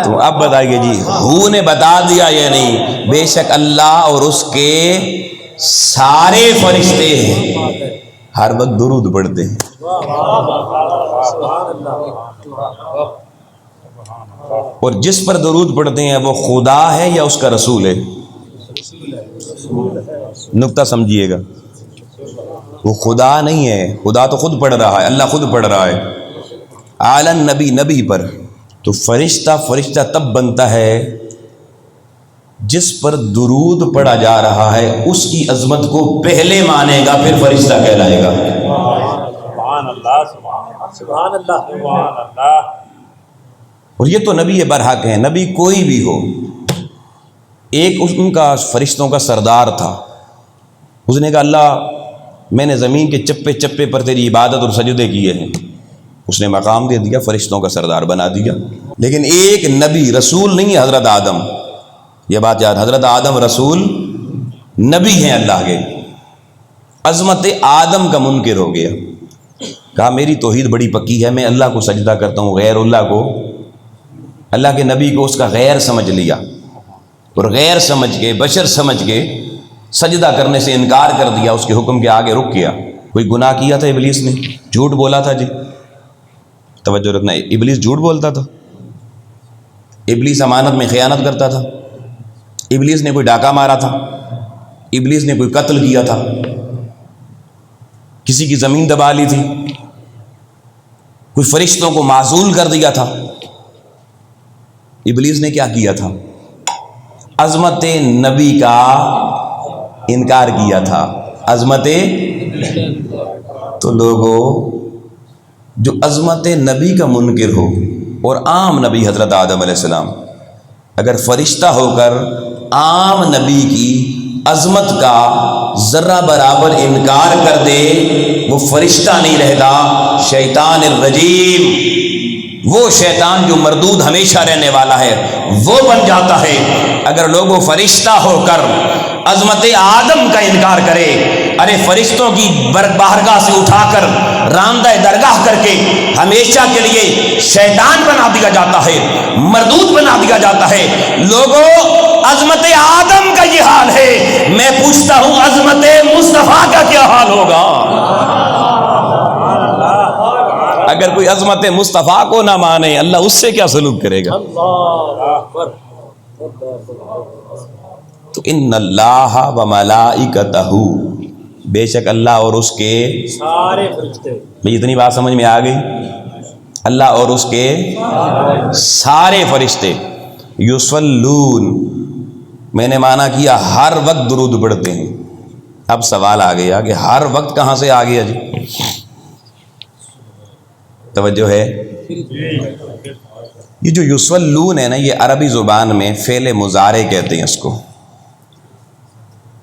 تو اب بتائیے جی، ہو نے بتا دیا یا نہیں؟ بے شک اللہ اور اس کے سارے فرشتے ہر وقت درود پڑھتے ہیں۔ اور جس پر درود پڑھتے ہیں وہ خدا ہے یا اس کا رسول ہے؟ نقطہ سمجھیے گا، وہ خدا نہیں ہے، خدا تو خود پڑھ رہا ہے، اللہ خود پڑھ رہا ہے اعلن نبی، نبی پر۔ تو فرشتہ تب بنتا ہے جس پر درود پڑھا جا رہا ہے اس کی عظمت کو پہلے مانے گا پھر فرشتہ کہلائے گا۔ سبحان اللہ، سبحان اللہ، سبحان اللہ۔ اور یہ تو نبی برحق ہیں، نبی کوئی بھی ہو۔ ایک ان کا فرشتوں کا سردار تھا، اس نے کہا اللہ میں نے زمین کے چپے چپے پر تیری عبادت اور سجدے کیے ہیں، اس نے مقام دے دیا، فرشتوں کا سردار بنا دیا۔ لیکن ایک نبی رسول نہیں ہے، حضرت آدم، یہ بات یاد، حضرت آدم رسول نبی ہیں اللہ کے۔ عظمت آدم کا منکر ہو گیا، کہا میری توحید بڑی پکی ہے، میں اللہ کو سجدہ کرتا ہوں، غیر اللہ کو، اللہ کے نبی کو اس کا غیر سمجھ لیا، اور غیر سمجھ کے بشر سمجھ کے سجدہ کرنے سے انکار کر دیا، اس کے حکم کے آگے رک گیا۔ کوئی گناہ کیا تھا ابلیس نے؟ جھوٹ بولا تھا جی، توجہ رکھنا، ابلیس جھوٹ بولتا تھا، ابلیس امانت میں خیانت کرتا تھا، ابلیس نے کوئی ڈاکہ مارا تھا، ابلیس نے کوئی قتل کیا تھا، کسی کی زمین دبا لی تھی، کوئی فرشتوں کو معزول کر دیا تھا۔ ابلیس نے کیا کیا تھا؟ عظمت نبی کا انکار کیا تھا، عظمت۔ تو لوگوں جو عظمت نبی کا منکر ہو، اور عام نبی حضرت آدم علیہ السلام اگر فرشتہ ہو کر عام نبی کی عظمت کا ذرہ برابر انکار کر دے، وہ فرشتہ نہیں رہتا، شیطان الرجیم، وہ شیطان جو مردود ہمیشہ رہنے والا ہے وہ بن جاتا ہے۔ اگر لوگوں فرشتہ ہو کر عظمت آدم کا انکار کرے، ارے فرشتوں کی بارگاہ سے اٹھا کر راندہ درگاہ کر کے ہمیشہ کے لیے شیطان بنا دیا جاتا ہے، مردود بنا دیا جاتا ہے۔ لوگوں عظمت آدم کا یہ حال ہے، میں پوچھتا ہوں عظمت مصطفیٰ کا کیا حال ہوگا؟ اگر کوئی عظمت مصطفیٰ کو نہ مانے، اللہ اس سے کیا سلوک کرے گا؟ تو ان اللہ و ملائکتہ، بے شک اللہ اور اس کے سارے فرشتے۔ بھئی اتنی بات سمجھ میں آ گئی؟ اللہ اور اس کے سارے فرشتے یصلون، میں نے معنی کیا ہر وقت درود پڑھتے ہیں۔ اب سوال آ گیا کہ ہر وقت کہاں سے آ گیا جی؟ توجہ ہے؟ یہ جو یصلون ہے نا، یہ عربی زبان میں فعل مضارع کہتے ہیں اس کو،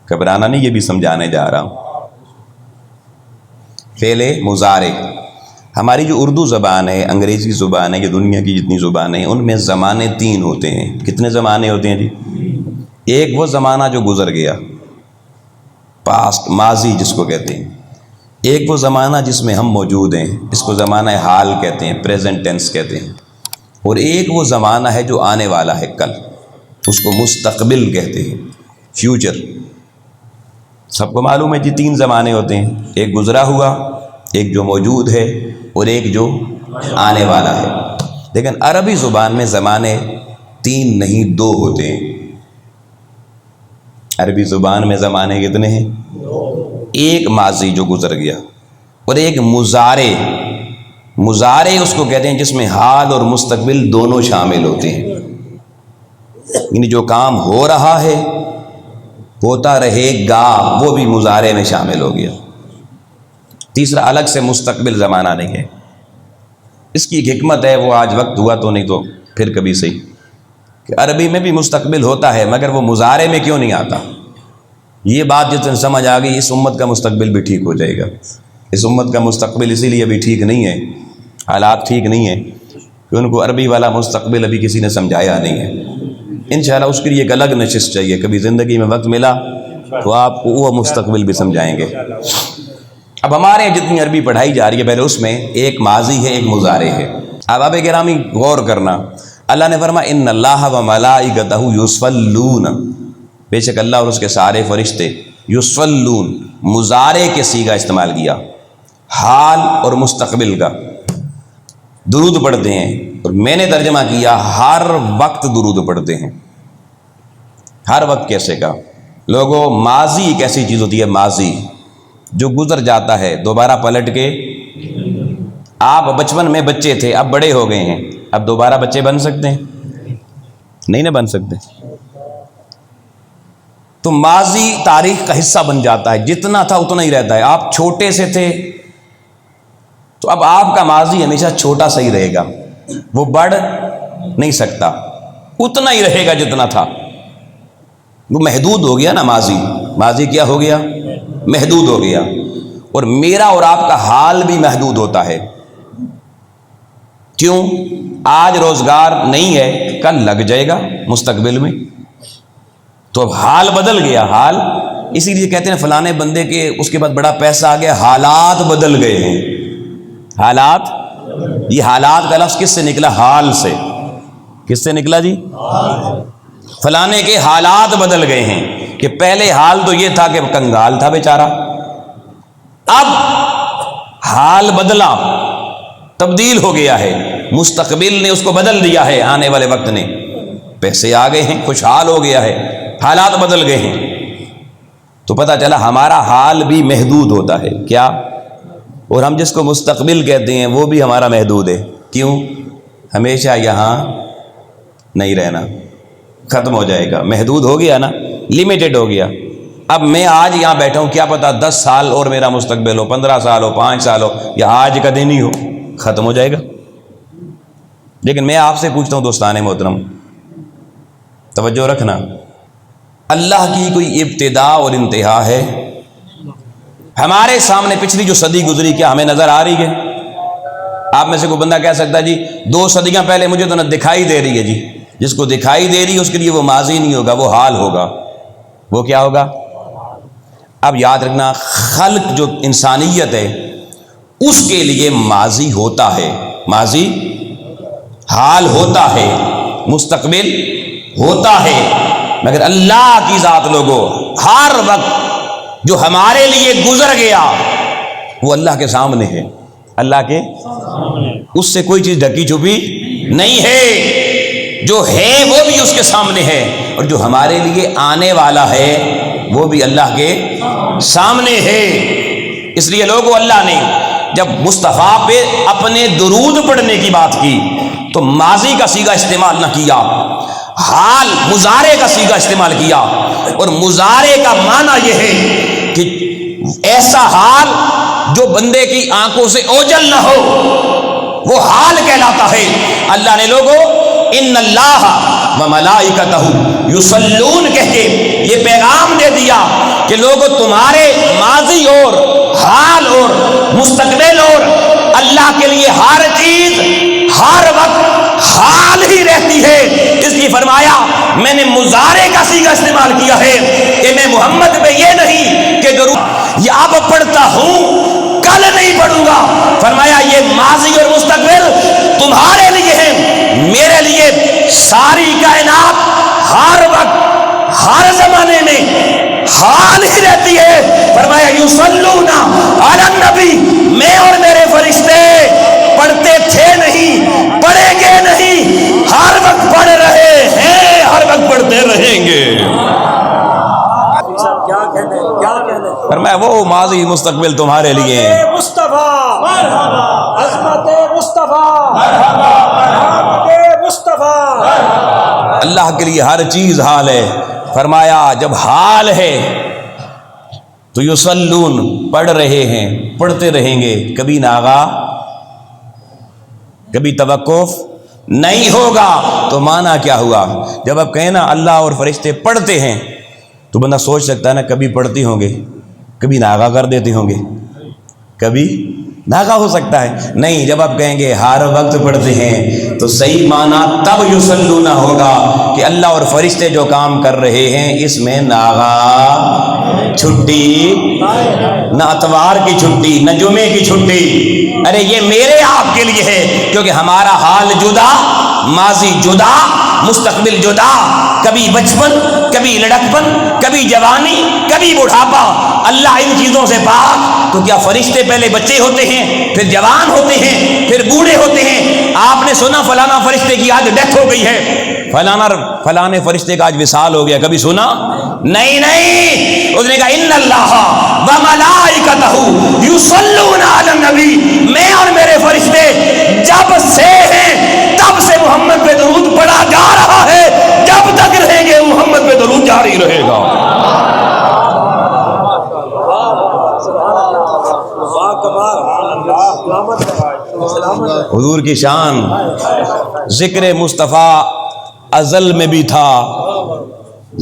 گھبرانا نہیں، یہ بھی سمجھانے جا رہا ہوں۔ فعل مضارع، ہماری جو اردو زبان ہے، انگریزی زبان ہے، یہ دنیا کی جتنی زبانیں ہیں ان میں زمانے تین ہوتے ہیں۔ کتنے زمانے ہوتے ہیں جی؟ ایک وہ زمانہ جو گزر گیا، پاسٹ، ماضی جس کو کہتے ہیں۔ ایک وہ زمانہ جس میں ہم موجود ہیں، اس کو زمانہ حال کہتے ہیں، پریزنٹ ٹینس کہتے ہیں۔ اور ایک وہ زمانہ ہے جو آنے والا ہے کل، اس کو مستقبل کہتے ہیں، فیوچر۔ سب کو معلوم ہے جی تین زمانے ہوتے ہیں، ایک گزرا ہوا، ایک جو موجود ہے، اور ایک جو آنے والا ہے۔ لیکن عربی زبان میں زمانے 3 نہیں 2 ہوتے ہیں۔ عربی زبان میں زمانے کتنے ہیں؟ ایک ماضی جو گزر گیا، اور ایک مضارع۔ مضارع اس کو کہتے ہیں جس میں حال اور مستقبل دونوں شامل ہوتے ہیں، یعنی جو کام ہو رہا ہے، ہوتا رہے گا، وہ بھی مضارع میں شامل ہو گیا۔ تیسرا الگ سے مستقبل زمانہ نہیں ہے۔ اس کی ایک حکمت ہے، وہ آج وقت ہوا تو نہیں تو پھر کبھی صحیح، کہ عربی میں بھی مستقبل ہوتا ہے مگر وہ مضارع میں کیوں نہیں آتا۔ یہ بات جس دن سمجھ آ گئی، اس امت کا مستقبل بھی ٹھیک ہو جائے گا۔ اس امت کا مستقبل اسی لیے ابھی ٹھیک نہیں ہے، حالات ٹھیک نہیں ہیں کہ ان کو عربی والا مستقبل ابھی کسی نے سمجھایا نہیں ہے۔ انشاءاللہ اس کے لیے ایک الگ نشست چاہیے، کبھی زندگی میں وقت ملا تو آپ کو وہ مستقبل بھی سمجھائیں گے۔ اب ہمارے یہاں جتنی عربی پڑھائی جا رہی ہے، پہلے اس میں ایک ماضی ہے، ایک مضارع ہے۔ اب آپ گرامی غور کرنا، اللہ نے فرمایا ان اللہ و ملائکتہ یصلون، بے شک اللہ اور اس کے سارے فرشتے، یصلون مضارع کے صیغہ استعمال کیا، حال اور مستقبل کا، درود پڑھتے ہیں۔ اور میں نے ترجمہ کیا ہر وقت درود پڑھتے ہیں۔ ہر وقت کیسے کا؟ لوگوں، ماضی ایک ایسی چیز ہوتی ہے، ماضی جو گزر جاتا ہے، دوبارہ پلٹ کے، آپ بچپن میں بچے تھے، اب بڑے ہو گئے ہیں، اب دوبارہ بچے بن سکتے ہیں؟ نہیں نہ بن سکتے۔ تو ماضی تاریخ کا حصہ بن جاتا ہے، جتنا تھا اتنا ہی رہتا ہے۔ آپ چھوٹے سے تھے تو اب آپ کا ماضی ہمیشہ چھوٹا سا ہی رہے گا، وہ بڑھ نہیں سکتا، اتنا ہی رہے گا جتنا تھا۔ وہ محدود ہو گیا نا، ماضی کیا ہو گیا؟ محدود ہو گیا۔ اور میرا اور آپ کا حال بھی محدود ہوتا ہے۔ کیوں؟ آج روزگار نہیں ہے، کل لگ جائے گا مستقبل میں، تو اب حال بدل گیا۔ حال اسی لیے کہتے ہیں فلانے بندے کے اس کے بعد بڑا پیسہ آ گیا، حالات بدل گئے ہیں۔ حالات، یہ حالات کا لفظ کس سے نکلا؟ حال سے۔ کس سے نکلا جی؟ فلانے کے حالات بدل گئے ہیں، کہ پہلے حال تو یہ تھا کہ کنگال تھا بیچارہ، اب حال بدلا، تبدیل ہو گیا ہے، مستقبل نے اس کو بدل دیا ہے، آنے والے وقت نے، پیسے آ گئے ہیں، خوشحال ہو گیا ہے، حالات بدل گئے ہیں۔ تو پتہ چلا ہمارا حال بھی محدود ہوتا ہے۔ کیا؟ اور ہم جس کو مستقبل کہتے ہیں وہ بھی ہمارا محدود ہے۔ کیوں؟ ہمیشہ یہاں نہیں رہنا، ختم ہو جائے گا، محدود ہو گیا نا، لیمیٹڈ ہو گیا۔ اب میں آج یہاں بیٹھا ہوں، کیا پتا 10 سال اور میرا مستقبل ہو، 15 سال ہو، 5 سال ہو، یا آج کا دن ہی ہو، ختم ہو جائے گا۔ لیکن میں آپ سے پوچھتا ہوں دوستان محترم، توجہ رکھنا، اللہ کی کوئی ابتدا اور انتہا ہے؟ ہمارے سامنے پچھلی جو صدی گزری، کیا ہمیں نظر آ رہی ہے؟ آپ میں سے کوئی بندہ کہہ سکتا ہے جی 2 صدیاں پہلے مجھے تو نہ دکھائی دے رہی ہے جی؟ جس کو دکھائی دے رہی ہے اس کے لیے وہ ماضی نہیں ہوگا، وہ حال ہوگا۔ وہ کیا ہوگا؟ اب یاد رکھنا، خلق جو انسانیت ہے اس کے لیے ماضی ہوتا ہے، ماضی، حال ہوتا ہے، مستقبل ہوتا ہے، مگر اللہ کی ذات لوگوں، ہر وقت جو ہمارے لیے گزر گیا وہ اللہ کے سامنے ہے، اللہ کے اس سے کوئی چیز ڈھکی چھپی نہیں ہے، جو ہے وہ بھی اس کے سامنے ہے، اور جو ہمارے لیے آنے والا ہے وہ بھی اللہ کے سامنے ہے۔ اس لیے لوگوں، اللہ نے جب مصطفیٰ پہ اپنے درود پڑھنے کی بات کی تو ماضی کا صیغہ استعمال نہ کیا، حال مضارع کا صیغہ استعمال کیا، اور مضارع کا معنی یہ ہے کہ ایسا حال جو بندے کی آنکھوں سے اوجل نہ ہو، وہ حال کہلاتا ہے۔ اللہ نے لوگوں ان اللہ و ملائکتہ یصلون کہہ کے یہ پیغام دے دیا کہ لوگوں تمہارے ماضی اور حال اور مستقبل اور اللہ کے لیے ہر چیز ہر وقت حال ہی رہتی ہے۔ اس لیے فرمایا میں نے مضارع کا صیغہ استعمال کیا ہے کہ میں محمد پہ یہ نہیں کہ درود یہ اب پڑھتا ہوں کل نہیں پڑھوں گا، فرمایا یہ ماضی اور مستقبل تمہارے لیے ہے، میرے لیے ساری کائنات ہر وقت ہر زمانے میں حال ہی رہتی ہے۔ فرمایا یصلون علی النبی، میں اور میرے فرشتے پڑھتے تھے نہیں، پڑھیں گے فرمایا وہ ماضی مستقبل تمہارے لیے ہیں۔ مصطفیٰ مرحبا، عظمت مصطفیٰ مرحبا، مرحمت مصطفیٰ۔ اللہ کے لیے ہر چیز حال ہے۔ فرمایا جب حال ہے تو یصلون پڑھ رہے ہیں، پڑھتے رہیں گے، کبھی ناغا کبھی توقف نہیں ہوگا۔ تو معنی کیا ہوا؟ جب آپ کہیں نا اللہ اور فرشتے پڑھتے ہیں تو بندہ سوچ سکتا ہے نا کبھی پڑھتے ہوں گے، کبھی ناغا کر دیتے ہوں گے، کبھی ناغا ہو سکتا ہے۔ نہیں، جب آپ کہیں گے ہر وقت پڑھتے ہیں تو صحیح معنی تب یصلون ہوگا کہ اللہ اور فرشتے جو کام کر رہے ہیں اس میں ناغا چھٹی، نہ اتوار کی چھٹی، نہ جمعے کی چھٹی۔ ارے یہ میرے آپ کے لیے ہے، کیونکہ ہمارا حال جدا، ماضی جدا، مستقبل جدا، کبھی بچپن، کبھی لڑکپن، کبھی جوانی، کبھی بڑھاپا۔ اللہ ان چیزوں سے پاک۔ تو کیا فرشتے پہلے بچے ہوتے ہیں، پھر جوان ہوتے ہیں، پھر بوڑھے ہوتے ہیں؟ آپ نے سنا فلانا فرشتے کی آج ڈیتھ ہو گئی ہے، فلانے فرشتے کا آج وصال ہو گیا، کبھی سنا؟ نہیں نہیں، اس نے کہا ان اللہ وملائکتہ یصلون علی النبی، میں اور میرے فرشتے جب سے ہیں تب سے محمد پہ درود پڑھا جا رہا ہے، جب تک رہیں گے محمد پہ درود جاری رہے گا۔ حضور کی شان، ذکر مصطفیٰ ازل میں بھی تھا،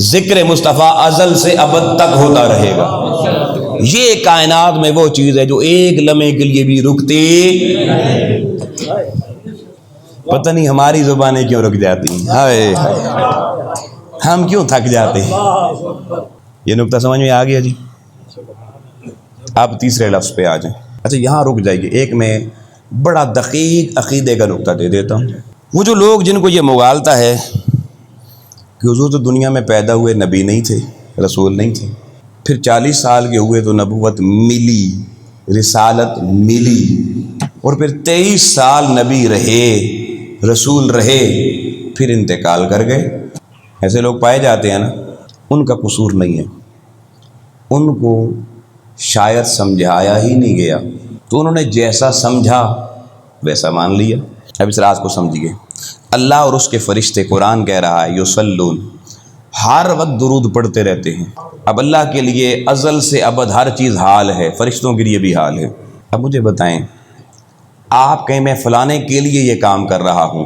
ذکر مصطفیٰ ازل سے ابد تک ہوتا رہے گا۔ یہ کائنات میں وہ چیز ہے جو ایک لمحے کے لیے بھی رکتی، پتہ نہیں ہماری زبانیں کیوں رک جاتی ہیں، ہائے ہم کیوں تھک جاتے ہیں۔ یہ نقطہ سمجھ میں آ گیا جی؟ آپ تیسرے لفظ پہ آ جائیں۔ اچھا یہاں رک جائیے، ایک میں بڑا دقیق عقیدے کا نقطہ دے دیتا ہوں۔ وہ جو لوگ جن کو یہ مغالطہ ہے کہ حضور تو دنیا میں پیدا ہوئے، نبی نہیں تھے، رسول نہیں تھے، پھر 40 سال کے ہوئے تو نبوت ملی، رسالت ملی، اور پھر 23 سال نبی رہے، رسول رہے، پھر انتقال کر گئے، ایسے لوگ پائے جاتے ہیں نا، ان کا قصور نہیں ہے، ان کو شاید سمجھایا ہی نہیں گیا، تو انہوں نے جیسا سمجھا ویسا مان لیا۔ اب اس راز کو سمجھیے، اللہ اور اس کے فرشتے، قرآن کہہ رہا ہے یصلون، ہر وقت درود پڑھتے رہتے ہیں۔ اب اللہ کے لیے ازل سے ابد ہر چیز حال ہے، فرشتوں کے لیے بھی حال ہے۔ اب مجھے بتائیں، آپ کہیں میں فلانے کے لیے یہ کام کر رہا ہوں،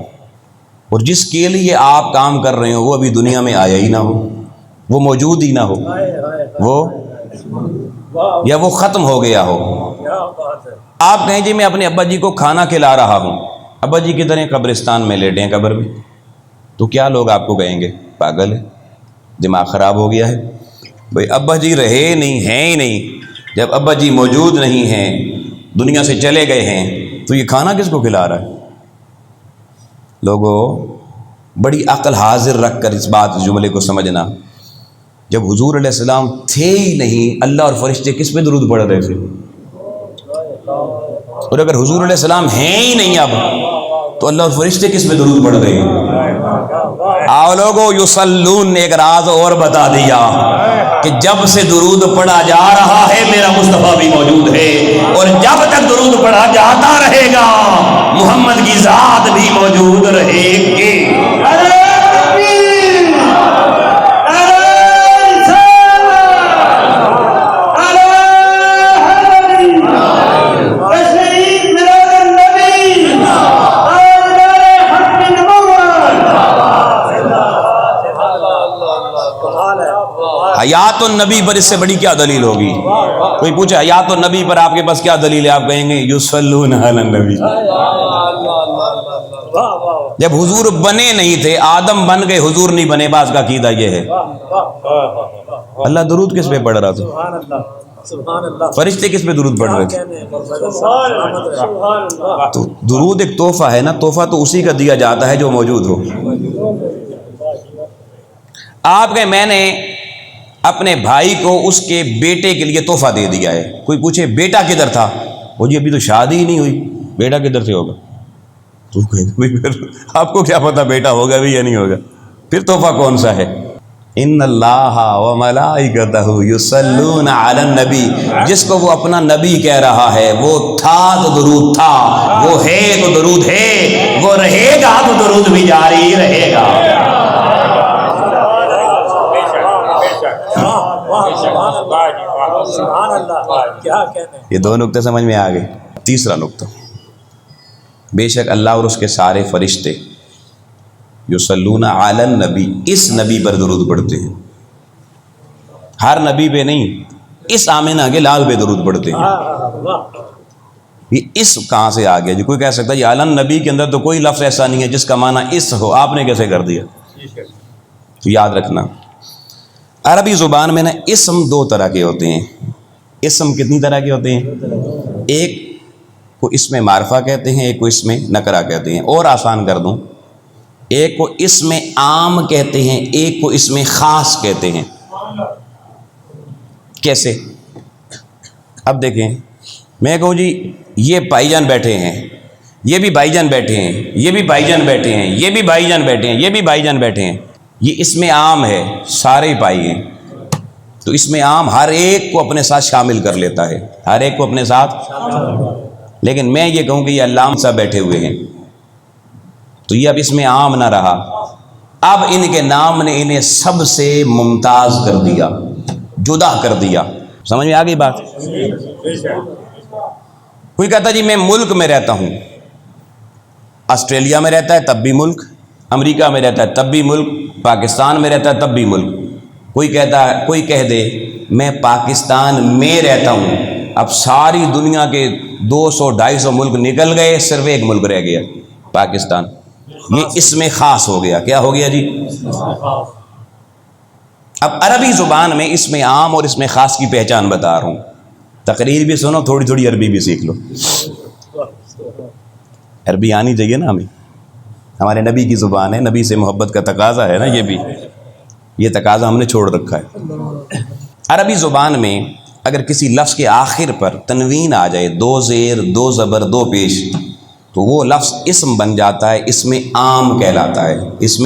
اور جس کے لیے آپ کام کر رہے ہو وہ ابھی دنیا میں آیا ہی نہ ہو، وہ موجود ہی نہ ہو، یا وہ ختم ہو گیا ہو۔ آپ کہیں جی میں اپنے ابا جی کو کھانا کھلا رہا ہوں، ابا جی کدھر ہیں؟ قبرستان میں لیٹے ہیں، قبر میں، تو کیا لوگ آپ کو کہیں گے پاگل ہے، دماغ خراب ہو گیا ہے؟ بھئی ابا جی رہے نہیں، ہیں ہی نہیں، جب ابا جی موجود نہیں ہیں، دنیا سے چلے گئے ہیں، تو یہ کھانا کس کو کھلا رہا ہے؟ لوگوں بڑی عقل حاضر رکھ کر اس جملے کو سمجھنا، جب حضور علیہ السلام تھے ہی نہیں، اللہ اور فرشتے کس پہ درود پڑھ رہے تھے؟ اور اگر حضور علیہ السلام ہیں ہی نہیں اب، تو اللہ اور فرشتے کس پہ درود پڑھ رہے ہیں؟ آؤ لوگوں، یصلون نے ایک راز اور بتا دیا کہ جب سے درود پڑھا جا رہا ہے میرا مصطفیٰ بھی موجود ہے، اور جب تک درود پڑھا جاتا رہے گا محمد کی ذات بھی موجود رہے گی۔ حیات النبی پر اس سے بڑی کیا دلیل ہوگی؟ کوئی پوچھے حیات النبی پر آپ کے پاس کیا دلیل ہے؟ آپ کہیں گے یصلون علی النبی۔ جب حضور بنے نہیں تھے، آدم بن گئے، حضور نہیں بنے، بعض کا عقیدہ یہ ہے۔ اللہ درود کس پہ پڑھ رہا تھا؟ فرشتے کس پہ درود پڑھ رہے تھے؟ تو درود ایک تحفہ ہے نا، تحفہ تو اسی کا دیا جاتا ہے جو موجود ہو۔ آپ کہیں میں نے اپنے بھائی کو اس کے بیٹے کے لیے تحفہ دے دیا ہے، کوئی پوچھے بیٹا کدھر تھا؟ وہ جی ابھی تو شادی ہی نہیں ہوئی، بیٹا کدھر سے ہوگا؟ تو آپ کو کیا پتا بیٹا ہوگا بھی یا نہیں ہوگا؟ پھر تحفہ کون سا ہے؟ ان اللہ و ملائکتہ یصلون علی النبی، جس کو وہ اپنا نبی کہہ رہا ہے، وہ تھا تو درود تھا، وہ ہے تو درود ہے، وہ رہے گا تو درود بھی جاری رہے گا۔ سبحان اللہ، کیا کہنے۔ یہ دو نقطے سمجھ میں آ گئے۔ تیسرا نقطہ، بے شک اللہ اور اس کے سارے فرشتے یصلون علی النبی، اس نبی پر درود پڑھتے ہیں، ہر نبی پہ نہیں، اس آمنہ کے لال پہ درود پڑھتے ہیں۔ یہ اس کہاں سے آ گیا جی؟ کوئی کہہ سکتا ہے یہ علی النبی کے اندر تو کوئی لفظ ایسا نہیں ہے جس کا معنی اس ہو، آپ نے کیسے کر دیا؟ تو یاد رکھنا عربی زبان میں نا اسم دو طرح کے ہوتے ہیں۔ اسم کتنی طرح کے ہوتے ہیں؟ ایک کو اسم معرفہ کہتے ہیں، ایک کو اسم نکرہ کہتے ہیں، اور آسان کر دوں، ایک کو اسم عام کہتے ہیں، ایک کو اسم خاص کہتے ہیں۔ کیسے؟ اب دیکھیں، میں کہوں جی یہ بھائی جان بیٹھے ہیں، یہ بھی بھائی جان بیٹھے ہیں، یہ بھی بھائی جان بیٹھے ہیں، یہ بھی بھائی جان بیٹھے ہیں، یہ بھی بھائی جان بیٹھے ہیں، یہ اسم عام ہے، سارے بھائی ہیں، تو اسم عام ہر ایک کو اپنے ساتھ شامل کر لیتا ہے، ہر ایک کو اپنے ساتھ۔ لیکن میں یہ کہوں کہ یہ علام صاحب بیٹھے ہوئے ہیں، تو یہ اب اس میں عام نہ رہا، اب ان کے نام نے انہیں سب سے ممتاز کر دیا، جدا کر دیا۔ سمجھ میں آ گئی بات؟ کوئی کہتا جی میں ملک میں رہتا ہوں، آسٹریلیا میں رہتا ہے تب بھی ملک، امریکہ میں رہتا ہے تب بھی ملک، پاکستان میں رہتا ہے تب بھی ملک۔ کوئی کہتا ہے، کوئی کہہ دے میں پاکستان میں رہتا ہوں، اب ساری دنیا کے 200-250 ملک نکل گئے، صرف ایک ملک رہ گیا، پاکستان۔ یہ اس میں خاص ہو گیا۔ کیا ہو گیا جی؟ اب عربی زبان میں اس میں عام اور اس میں خاص کی پہچان بتا رہا ہوں، تقریر بھی سنو، تھوڑی تھوڑی عربی بھی سیکھ لو، عربی آنی چاہیے نا ہمیں، ہمارے نبی کی زبان ہے، نبی سے محبت کا تقاضا ہے نا، یہ تقاضا ہم نے چھوڑ رکھا ہے۔ عربی زبان میں اگر کسی لفظ کے آخر پر تنوین آ جائے، 2 زیر 2 زبر 2 پیش، تو وہ لفظ اسم بن جاتا ہے، اس میں عام کہلاتا ہے، اس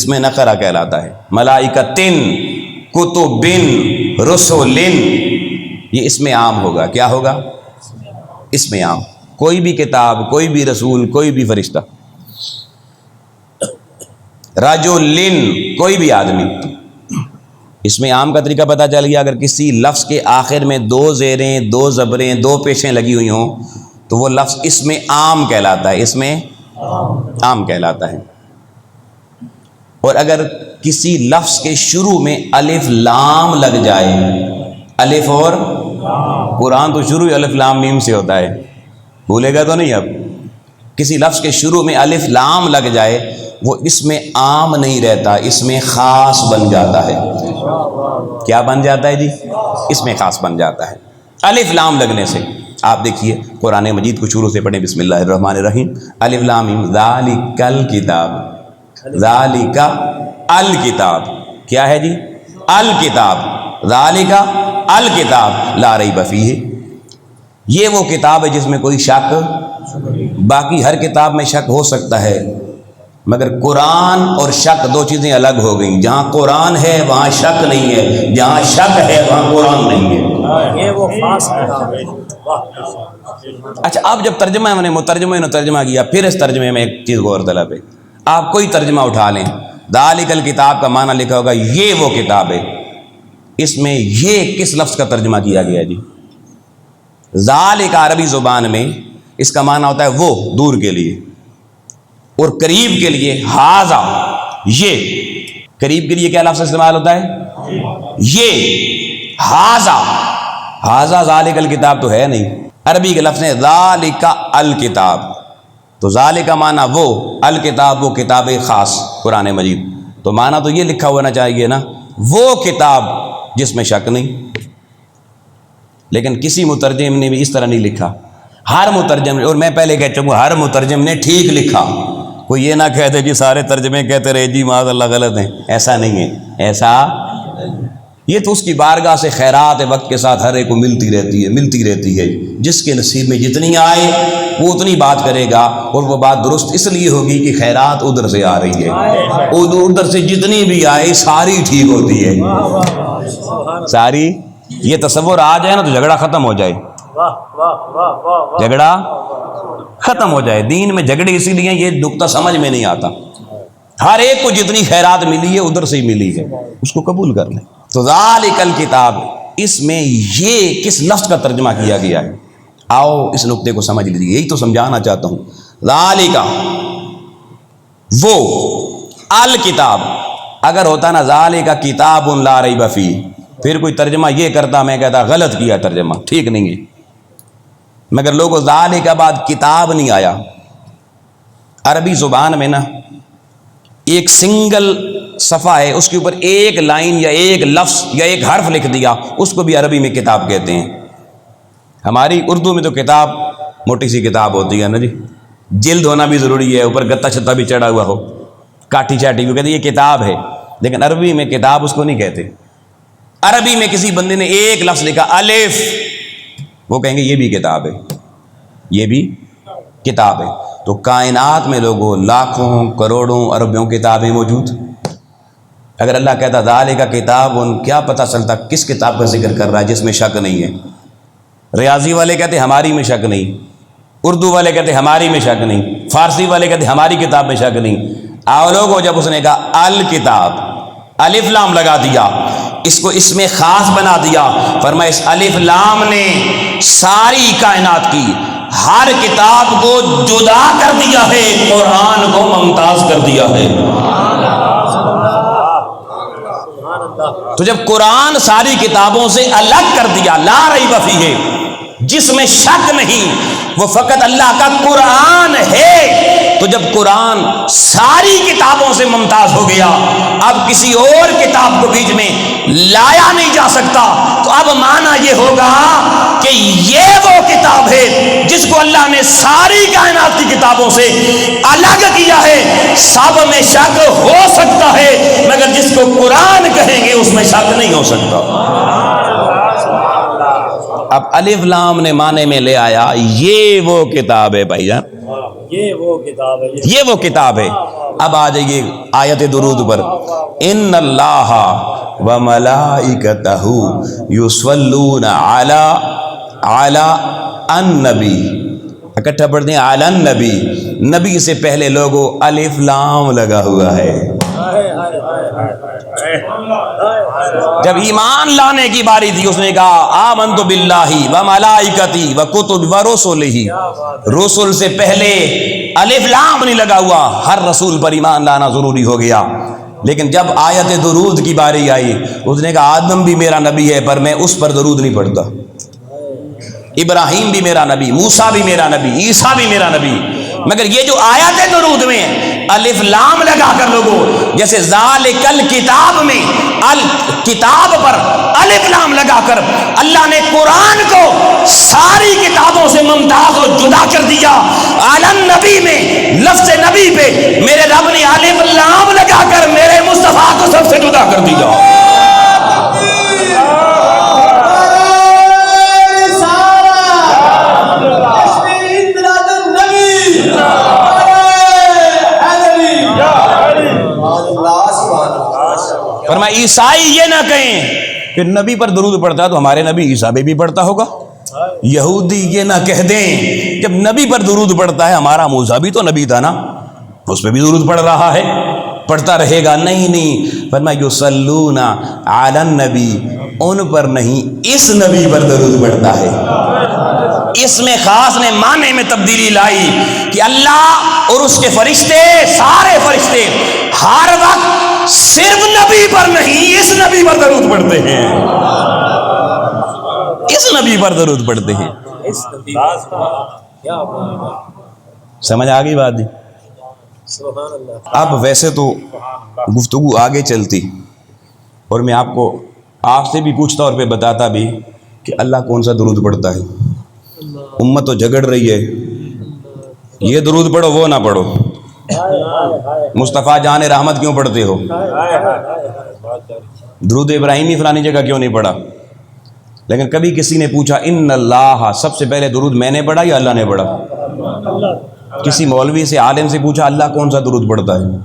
میں نقرہ کہلاتا ہے۔ ملائکتن، کتبن، رسولن، یہ اس میں عام ہوگا۔ کیا ہوگا؟ اس میں عام، کوئی بھی کتاب، کوئی بھی رسول، کوئی بھی فرشتہ، رجلن، کوئی بھی آدمی۔ اس میں عام کا طریقہ پتہ چل گیا، اگر کسی لفظ کے آخر میں 2 زیریں 2 زبریں 2 پیشیں لگی ہوئی ہوں تو وہ لفظ اس میں عام کہلاتا ہے، اس میں عام کہلاتا ہے۔ اور اگر کسی لفظ کے شروع میں الف لام لگ جائے، الف اور قرآن تو شروع الف لام میم سے ہوتا ہے، بھولے گا تو نہیں؟ اب کسی لفظ کے شروع میں الف لام لگ جائے، وہ اس میں عام نہیں رہتا، اس میں خاص بن جاتا ہے۔ کیا بن جاتا ہے جی؟ اس میں خاص بن جاتا ہے الف لام لگنے سے۔ آپ دیکھیے قرآن مجید کو شروع سے پڑھیں، بسم اللہ الرحمن الرحیم، الف لام میم، ذالک الکتاب، ذالک الکتاب، کیا ہے جی؟ الکتاب، ذالک الکتاب لا ریب فیہ، یہ وہ کتاب ہے جس میں کوئی شک، باقی ہر کتاب میں شک ہو سکتا ہے، مگر قرآن اور شک دو چیزیں الگ ہو گئیں۔ جہاں قرآن ہے وہاں شک نہیں ہے، جہاں شک ہے وہاں قرآن نہیں ہے۔ یہ وہ خاص کتاب ہے۔ اچھا، اب جب ترجمہ ہم نے مترجمہ نے ترجمہ کیا، پھر اس ترجمے میں ایک چیز غور طلب ہے، آپ کوئی ترجمہ اٹھا لیں، ذالک الکتاب کا معنی لکھا ہوگا یہ وہ کتاب ہے، اس میں یہ کس لفظ کا ترجمہ کیا گیا جی؟ ذالک عربی زبان میں اس کا معنی ہوتا ہے وہ، دور کے لیے، اور قریب کے لیے ہاذا، یہ قریب کے لیے کیا لفظ استعمال ہوتا ہے؟ یہ ہاذا، ہاذا ذالک الکتاب تو ہے نہیں، عربی کے لفظ ہے ذالک الکتاب، تو ذالک کا معنی وہ، الکتاب وہ کتاب خاص قرآن مجید، تو معنی تو یہ لکھا ہونا چاہیے نا، وہ کتاب جس میں شک نہیں۔ لیکن کسی مترجم نے بھی اس طرح نہیں لکھا، ہر مترجم نے، اور میں پہلے کہہ چکا ہر مترجم نے ٹھیک لکھا، کوئی یہ نہ کہتے جی سارے ترجمے کہتے رہے جی معاذ اللہ غلط ہیں، ایسا نہیں ہے، ایسا یہ تو اس کی بارگاہ سے خیرات وقت کے ساتھ ہر ایک کو ملتی رہتی ہے. جس کے نصیب میں جتنی آئے وہ اتنی بات کرے گا، اور وہ بات درست اس لیے ہوگی کہ خیرات ادھر سے آ رہی ہے. ادھر سے جتنی بھی آئے ساری ٹھیک ہوتی ہے، ساری. یہ تصور آ جائے نا تو جھگڑا ختم ہو جائے، جھگڑا ختم ہو جائے. دین میں جھگڑے اسی لیے یہ نقطہ سمجھ میں نہیں آتا. ہر ایک کو جتنی خیرات ملی ہے ادھر سے ہی ملی ہے، اس کو قبول کر لیں. تو ذالک الکتاب، اس میں یہ کس لفظ کا ترجمہ کیا گیا ہے؟ آؤ اس نقطے کو سمجھ لیجیے، یہی تو سمجھانا چاہتا ہوں. ذالک وہ، الکتاب اگر ہوتا نا ذالک کتاب لا ریب فیہ، پھر کوئی ترجمہ یہ کرتا، میں کہتا غلط کیا ترجمہ، ٹھیک نہیں ہے. مگر لوگوں ذالک کے بعد کتاب نہیں آیا. عربی زبان میں نا ایک سنگل صفحہ ہے، اس کے اوپر ایک لائن یا ایک لفظ یا ایک حرف لکھ دیا، اس کو بھی عربی میں کتاب کہتے ہیں. ہماری اردو میں تو کتاب موٹی سی کتاب ہوتی ہے نا جی، جلد ہونا بھی ضروری ہے، اوپر گتا چھتا بھی چڑھا ہوا ہو، کاٹھی چاٹی بھی، کہتے ہیں یہ کتاب ہے. لیکن عربی میں کتاب اس کو نہیں کہتے. عربی میں کسی بندے نے ایک لفظ لکھا الف، وہ کہیں گے یہ بھی کتاب ہے، یہ بھی کتاب ہے. تو کائنات میں لوگوں لاکھوں کروڑوں اربوں کتابیں موجود. اگر اللہ کہتا ذالک کتاب، کیا پتہ چلتا کس کتاب کا ذکر کر رہا ہے جس میں شک نہیں ہے. ریاضی والے کہتے ہماری میں شک نہیں، اردو والے کہتے ہماری میں شک نہیں، فارسی والے کہتے ہماری کتاب میں شک نہیں. آؤ لوگوں، جب اس نے کہا الکتاب، الف لام لگا دیا، اس کو اس میں خاص بنا دیا، فرمایا اس الف لام نے ساری کائنات کی ہر کتاب کو جدا کر دیا ہے، قرآن کو ممتاز کر دیا ہے. تو جب قرآن ساری کتابوں سے الگ کر دیا، لا ریب فیہ، جس میں شک نہیں، وہ فقط اللہ کا قرآن ہے. تو جب قرآن ساری کتابوں سے ممتاز ہو گیا، اب کسی اور کتاب کو بیچ میں لایا نہیں جا سکتا. تو اب معنی یہ ہوگا کہ یہ وہ کتاب ہے جس کو اللہ نے ساری کائنات کی کتابوں سے الگ کیا ہے. سب میں شک ہو سکتا ہے، مگر جس کو قرآن کہیں گے اس میں شک نہیں ہو سکتا. اب الف لام نے معنی میں لے آیا یہ وہ کتاب ہے بھائی جان، یہ وہ کتاب ہے، یہ وہ کتاب ہے. اب آ جائیے آیت درود پر. ان اللہ وملائکتہ یصلون علی النبی، اکٹھا پڑھتے ہیں علی النبی. نبی سے پہلے لوگوں الف لام لگا ہوا ہے. جب ایمان لانے کی باری تھی اس نے کہا آمنت باللہ وملائکتی وکتب ورسلہ. رسل سے پہلے الف لام نہیں لگا ہوا، ہر رسول پر ایمان لانا ضروری ہو گیا. لیکن جب آیت درود کی باری آئی اس نے کہا آدم بھی میرا نبی ہے پر میں اس پر درود نہیں پڑھتا، ابراہیم بھی میرا نبی، موسیٰ بھی میرا نبی، عیسیٰ بھی میرا نبی. مگر یہ جو آیت درود میں الف لام لگا کر لوگوں، جیسے ذالک الکتاب میں کتاب پر الف لام لگا کر اللہ نے قرآن کو ساری کتابوں سے ممتاز اور جدا کر دیا، علی نبی میں لفظ نبی پہ میرے رب نے الف لام لگا کر میرے مصطفیٰ کو سب سے جدا کر دیا. فرمایا عیسائی یہ نہ کہیں کہ نبی پر درود پڑتا ہے تو ہمارے نبی عیسیٰ بھی پڑھتا ہوگا. یہودی یہ نہ کہہ دیں جب نبی پر درود پڑتا ہے ہمارا موسیٰ بھی تو نبی تھا نا، اس پہ بھی درود پڑھ رہا ہے، پڑھتا رہے گا. نہیں، فرمایا یصلون علی النبی، ان پر نہیں اس نبی پر درود پڑھتا ہے. اس میں خاص نے معنی میں تبدیلی لائی کہ اللہ اور اس کے فرشتے، سارے فرشتے ہر وقت صرف نبی پر نہیں اس نبی پر درود پڑھتے ہیں، اس نبی پر درود پڑھتے ہیں. سمجھ آ گئی بات؟ اب ویسے تو گفتگو آگے چلتی اور میں آپ سے بھی پوچھتا اور پہ بتاتا بھی کہ اللہ کون سا درود پڑھتا ہے. امت تو جھگڑ رہی ہے، یہ درود پڑھو وہ نہ پڑھو. مصطفیٰ جان رحمت کیوں پڑھتے ہو؟ درود ابراہیمی فلانی جگہ کیوں نہیں پڑھا؟ لیکن کبھی کسی نے پوچھا ان اللہ، سب سے پہلے درود میں نے پڑھا یا اللہ نے پڑھا؟ کسی مولوی سے، عالم سے پوچھا اللہ کون سا درود پڑھتا ہے؟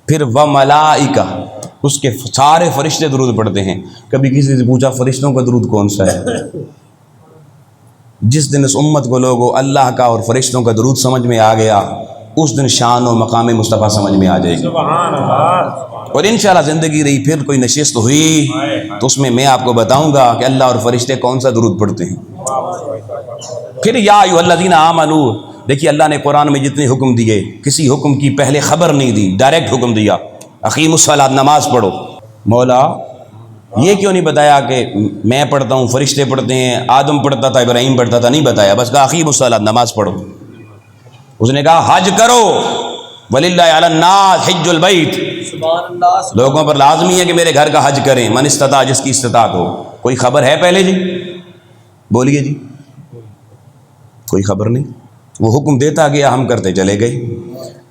پھر و ملائکہ، اس کے سارے فرشتے درود پڑھتے ہیں۔ کبھی کسی سے پوچھا فرشتوں کا درود کون سا ہے؟ جس دن اس امت کو لوگوں اللہ کا اور فرشتوں کا درود سمجھ میں آ گیا، اس دن شان و مقام مصطفیٰ سمجھ میں آ جائے گی۔ سبحان اللہ۔ اور انشاءاللہ زندگی رہی پھر کوئی نشست ہوئی تو اس میں آپ کو بتاؤں گا کہ اللہ اور فرشتے کون سا درود پڑھتے ہیں۔ پھر یا ایھا الذین آمنوا، دیکھیے اللہ نے قرآن میں جتنے حکم دیے، کسی حکم کی پہلے خبر نہیں دی، ڈائریکٹ حکم دیا اقیموا الصلاۃ، نماز پڑھو۔ مولا یہ کیوں نہیں بتایا کہ میں پڑھتا ہوں، فرشتے پڑھتے ہیں، آدم پڑھتا تھا، ابراہیم پڑھتا تھا؟ نہیں بتایا، بس کہا اقیموا الصلاۃ، نماز پڑھو۔ اس نے کہا حج کرو، وللہ علی الناس حج البیت، سبحان اللہ۔ لوگوں پر لازمی ہے کہ میرے گھر کا حج کریں، من استطاع، جس کی استطاعت ہو۔ کوئی خبر ہے پہلے جی؟ بولیے جی، کوئی خبر نہیں۔ وہ حکم دیتا گیا، ہم کرتے چلے گئے۔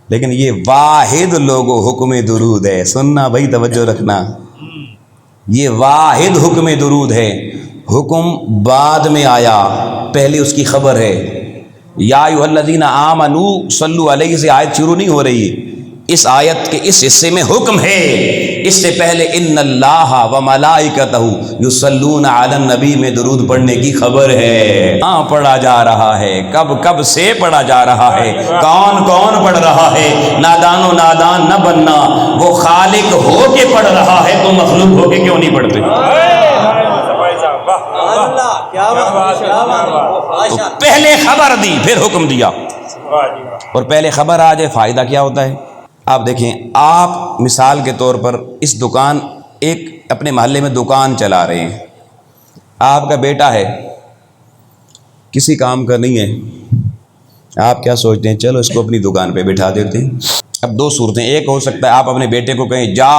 لیکن یہ واحد لوگوں حکم درود ہے، سننا بھائی، توجہ رکھنا، یہ واحد حکم درود ہے۔ حکم بعد میں آیا، پہلے اس کی خبر ہے۔ یا ایھا الذین آمنوا صلوا علیہ سے آیت شروع نہیں ہو رہی ہے، اس آیت کے اس حصے میں حکم ہے۔ اس سے پہلے ان اللہ و ملائکتہ یصلون علی النبی میں درود پڑھنے کی خبر ہے۔ ہاں پڑھا جا رہا ہے، کب سے پڑھا جا رہا ہے، کون پڑھ رہا ہے۔ نادان و نادان نہ بننا، وہ خالق ہو کے پڑھ رہا ہے، تو مخلوق ہو کے کیوں نہیں پڑھتے؟ تو پہلے خبر دی پھر حکم دیا، اور پہلے خبر آ جائے فائدہ کیا ہوتا ہے؟ آپ دیکھیں، آپ مثال کے طور پر اس دکان، ایک اپنے محلے میں دکان چلا رہے ہیں، آپ کا بیٹا ہے، کسی کام کا نہیں ہے، آپ کیا سوچتے ہیں؟ چلو اس کو اپنی دکان پہ بٹھا دیتے ہیں۔ اب دو صورتیں، ایک ہو سکتا ہے آپ اپنے بیٹے کو کہیں جا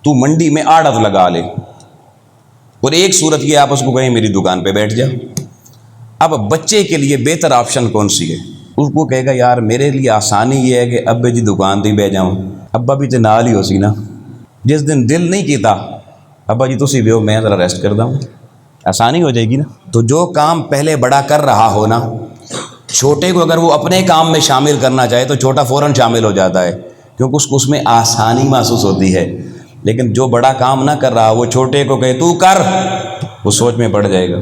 تو منڈی میں آڑت لگا لے، اور ایک صورت یہ آپ اس کو کہیں میری دکان پہ بیٹھ جا۔ اب بچے کے لیے بہتر آپشن کون سی ہے؟ اس کو کہے گا یار میرے لیے آسانی یہ ہے کہ ابے جی دکان تے بیٹھ جاؤں، ابا بھی تو نال ہی ہو سی نا۔ جس دن دل نہیں کیتا ابا جی تسی بیو، میں ذرا ریسٹ کر دوں، آسانی ہو جائے گی نا۔ تو جو کام پہلے بڑا کر رہا ہو نا، چھوٹے کو اگر وہ اپنے کام میں شامل کرنا چاہے تو چھوٹا فوراً شامل ہو جاتا ہے، کیونکہ اس کو اس میں آسانی محسوس ہوتی ہے۔ لیکن جو بڑا کام نہ کر رہا، وہ چھوٹے کو کہے تو کر، وہ سوچ میں پڑ جائے گا۔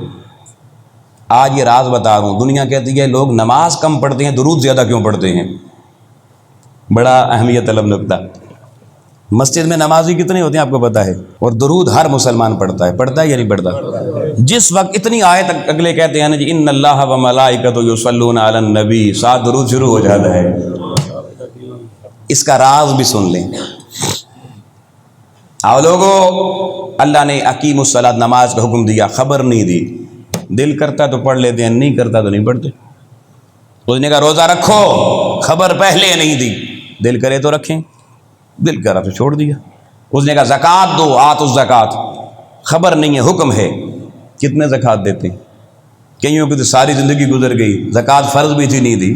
آج یہ راز بتا رہا ہوں، دنیا کہتی ہے لوگ نماز کم پڑھتے ہیں، درود زیادہ کیوں پڑھتے ہیں؟ بڑا اہمیت طلب نکتہ۔ مسجد میں نمازی کتنے ہوتے ہیں آپ کو پتہ ہے؟ اور درود ہر مسلمان پڑھتا ہے یا نہیں پڑھتا؟ جس وقت اتنی آیت اگلے کہتے ہیں نا جی ان اللہ و ملائکتہ یصلون علی النبی، ساتھ درود شروع ہو جاتا ہے۔ اس کا راز بھی سن لیں۔ آؤ لوگو، اللہ نے اقیم الصلاۃ، نماز کا حکم دیا، خبر نہیں دی۔ دل کرتا تو پڑھ لیتے ہیں، نہیں کرتا تو نہیں پڑھتے۔ اس نے کہا روزہ رکھو، خبر پہلے نہیں دی، دل کرے تو رکھیں، دل کرا تو چھوڑ دیا۔ اس نے کہا زکوٰۃ دو، آت الزکوٰۃ، خبر نہیں ہے، حکم ہے، کتنے زکوٰۃ دیتے ہیں؟ کئیوں کی تو ساری زندگی گزر گئی، زکوٰۃ فرض بھی تھی نہیں دی۔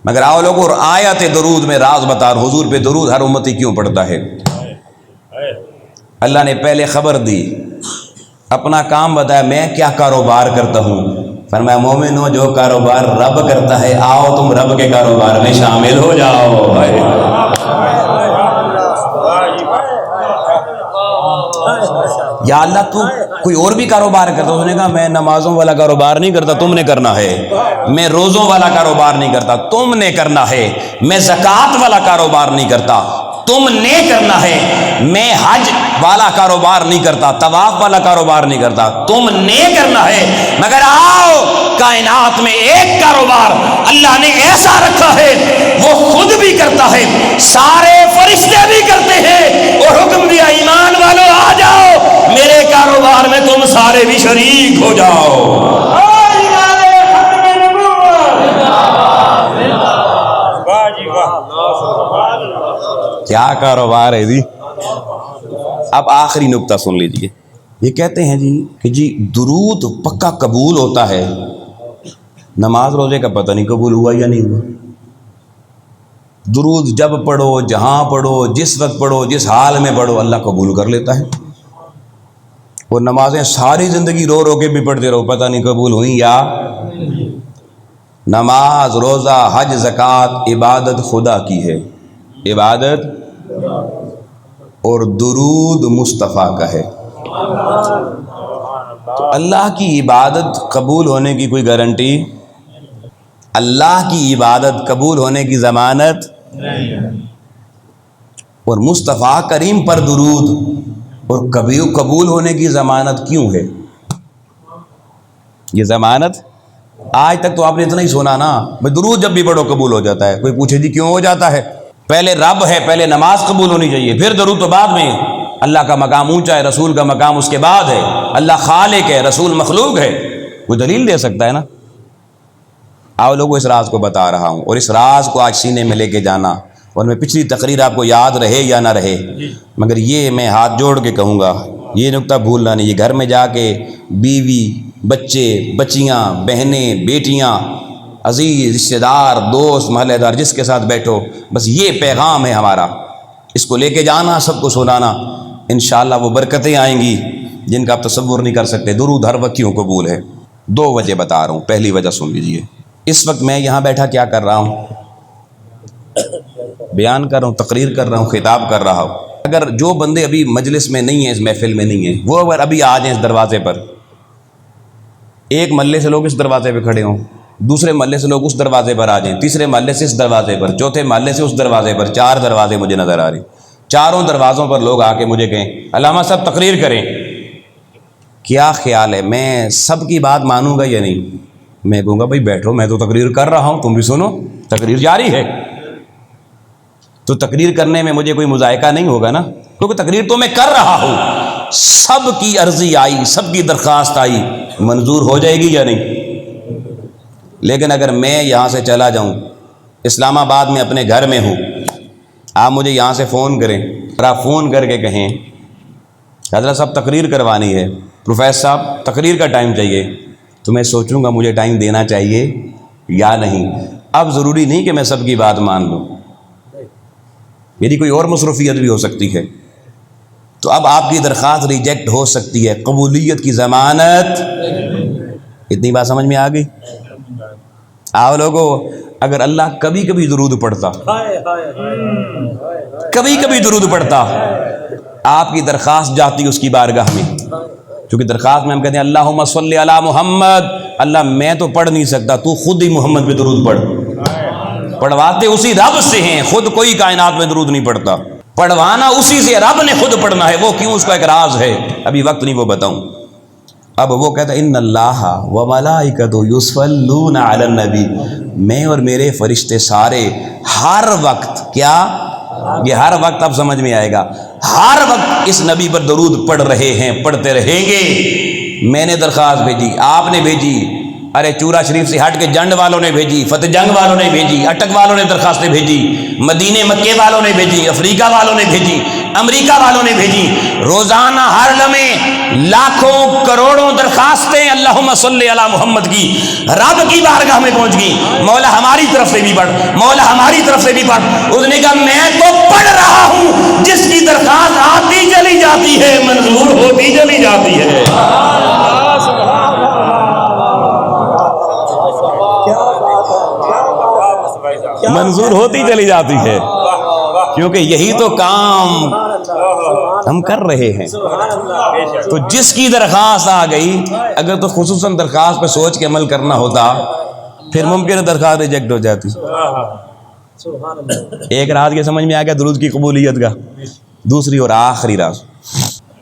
مگر آؤ لوگوں، اور آیت درود میں راز بتا رہا ہوں، حضور پہ درود ہر امتی کیوں پڑھتا ہے۔ اللہ نے پہلے خبر دی، اپنا کام بتایا، میں کیا کاروبار کرتا ہوں۔ فرمایا مومنو، جو کاروبار رب کرتا ہے آؤ تم رب کے کاروبار میں شامل ہو جاؤ۔ یا اللہ تو کوئی اور بھی کاروبار کرتا؟ اس نے کہا میں نمازوں والا کاروبار نہیں کرتا، تم نے کرنا ہے۔ میں روزوں والا کاروبار نہیں کرتا، تم نے کرنا ہے۔ میں زکوٰۃ والا کاروبار نہیں کرتا، تم نے کرنا ہے۔ میں حج والا کاروبار نہیں کرتا، طواف والا کاروبار نہیں کرتا، تم نے کرنا ہے۔ مگر آؤ، کائنات میں ایک کاروبار اللہ نے ایسا رکھا ہے، وہ خود بھی کرتا ہے، سارے فرشتے بھی کرتے ہیں، اور حکم دیا ایمان والو آ جاؤ میرے کاروبار میں، تم سارے بھی شریک ہو جاؤ۔ کیا کاروبار ہے جی؟ اب آخری نکتہ سن لیجئے، یہ کہتے ہیں جی کہ جی درود پکا قبول ہوتا ہے، نماز روزے کا پتہ نہیں قبول ہوا یا نہیں ہوا۔ درود جب پڑھو، جہاں پڑھو، جس وقت پڑھو، جس حال میں پڑھو، اللہ قبول کر لیتا ہے۔ وہ نمازیں ساری زندگی رو رو کے بھی پڑھتے رہو، پتہ نہیں قبول ہوئیں یا نماز، روزہ، حج، زکوٰۃ عبادت خدا کی ہے، عبادت، اور درود مصطفیٰ کا ہے۔ تو اللہ کی عبادت قبول ہونے کی کوئی گارنٹی، اللہ کی عبادت قبول ہونے کی ضمانت، اور مصطفیٰ کریم پر درود اور کبھی قبول ہونے کی ضمانت کیوں ہے؟ یہ ضمانت آج تک تو آپ نے اتنا ہی سنا نا، میں درود جب بھی پڑھو قبول ہو جاتا ہے۔ کوئی پوچھے جی کیوں ہو جاتا ہے؟ پہلے رب ہے، پہلے نماز قبول ہونی چاہیے، پھر درود تو بعد میں۔ اللہ کا مقام اونچا ہے، رسول کا مقام اس کے بعد ہے۔ اللہ خالق ہے، رسول مخلوق ہے، کوئی دلیل دے سکتا ہے نا؟ آپ لوگوں کو اس راز کو بتا رہا ہوں، اور اس راز کو آج سینے میں لے کے جانا، اور میں پچھلی تقریر آپ کو یاد رہے یا نہ رہے، مگر یہ میں ہاتھ جوڑ کے کہوں گا، یہ نقطہ بھولنا نہیں۔ یہ گھر میں جا کے بیوی، بچے، بچیاں، بہنیں، بیٹیاں، عزیز، رشتہ دار، دوست، محلے دار، جس کے ساتھ بیٹھو، بس یہ پیغام ہے ہمارا، اس کو لے کے جانا، سب کو سنانا، انشاءاللہ وہ برکتیں آئیں گی جن کا آپ تصور نہیں کر سکتے۔ درود ہر وقت کیوں قبول ہے؟ دو وجہ بتا رہا ہوں۔ پہلی وجہ سن لیجئے، اس وقت میں یہاں بیٹھا کیا کر رہا ہوں؟ بیان کر رہا ہوں، تقریر کر رہا ہوں، خطاب کر رہا ہوں۔ اگر جو بندے ابھی مجلس میں نہیں ہیں، اس محفل میں نہیں ہیں، وہ اگر ابھی آ جائیں اس دروازے پر، ایک محلے سے لوگ اس دروازے پہ کھڑے ہوں، دوسرے محلے سے لوگ اس دروازے پر آ جائیں، تیسرے محلے سے اس دروازے پر، چوتھے محلے سے اس دروازے پر، 4 دروازے مجھے نظر آ رہے، چاروں دروازوں پر لوگ آ کے مجھے کہیں علامہ صاحب تقریر کریں، کیا خیال ہے میں سب کی بات مانوں گا یا نہیں؟ میں کہوں گا بھائی بیٹھو، میں تو تقریر کر رہا ہوں، تم بھی سنو، تقریر جاری ہے۔ تو تقریر کرنے میں مجھے کوئی مذائقہ نہیں ہوگا نا، کیونکہ تقریر تو میں کر رہا ہوں۔ سب کی عرضی آئی، سب کی درخواست آئی، منظور ہو جائے گی یا نہیں؟ لیکن اگر میں یہاں سے چلا جاؤں، اسلام آباد میں اپنے گھر میں ہوں، آپ مجھے یہاں سے فون کریں اور آپ فون کر کے کہیں حضرت صاحب تقریر کروانی ہے، پروفیسر صاحب تقریر کا ٹائم چاہیے، تو میں سوچوں گا مجھے ٹائم دینا چاہیے یا نہیں۔ اب ضروری نہیں کہ میں سب کی بات مان لوں، میری کوئی اور مصروفیت بھی ہو سکتی ہے، تو اب آپ کی درخواست ریجیکٹ ہو سکتی ہے، قبولیت کی ضمانت۔ اتنی بات سمجھ میں آ گئی؟ آپ لوگوں، اگر اللہ کبھی کبھی درود پڑھتا، کبھی کبھی درود پڑھتا، آپ کی درخواست جاتی اس کی بارگاہ میں، کیونکہ درخواست میں ہم کہتے ہیں اللہم صلی علی محمد، اللہ میں تو پڑھ نہیں سکتا، تو خود ہی محمد پہ درود پڑھ۔ پڑھواتے اسی رب سے ہیں، خود کوئی کائنات میں درود نہیں پڑھتا، پڑھوانا اسی سے، رب نے خود پڑھنا ہے، وہ کیوں، اس کا ایک راز ہے، ابھی وقت نہیں وہ بتاؤں۔ اب وہ کہتا ہے ان اللہ و ملائکۃ یصلون علی النبی، میں اور میرے فرشتے سارے ہر وقت، کیا یہ ہر وقت اب سمجھ میں آئے گا، ہر وقت اس نبی پر درود پڑھ رہے ہیں، پڑھتے رہیں گے۔ میں نے درخواست بھیجی، آپ نے بھیجی، ارے چورا شریف سے ہٹ کے جنڈ والوں نے بھیجی، فتح جنگ والوں نے بھیجی، اٹک والوں نے درخواستیں بھیجی، مدینے مکے والوں نے بھیجی، افریقہ والوں نے بھیجی، امریکہ والوں نے بھیجی، روزانہ ہر لمحے لاکھوں کروڑوں درخواستیں اللہم صلی علی محمد کی رب کی بارگاہ میں پہنچ گئی۔ مولا ہماری طرف سے بھی پڑھ، مولا ہماری طرف سے بھی پڑھ۔ اس نے کہا میں تو پڑھ رہا ہوں، جس کی درخواست آتی چلی جاتی ہے، منظور ہوتی چلی جاتی ہے۔ منظور ہوتی چلی جاتی ہے، کیونکہ یہی تو کام ہم کر رہے ہیں۔ تو جس کی درخواست آ گئی، اگر تو خصوصاً درخواست پہ سوچ کے عمل کرنا ہوتا، پھر ممکن ہے درخواست ریجیکٹ ہو جاتی۔ ایک راز یہ سمجھ میں آ گیا درود کی قبولیت کا۔ دوسری اور آخری راز،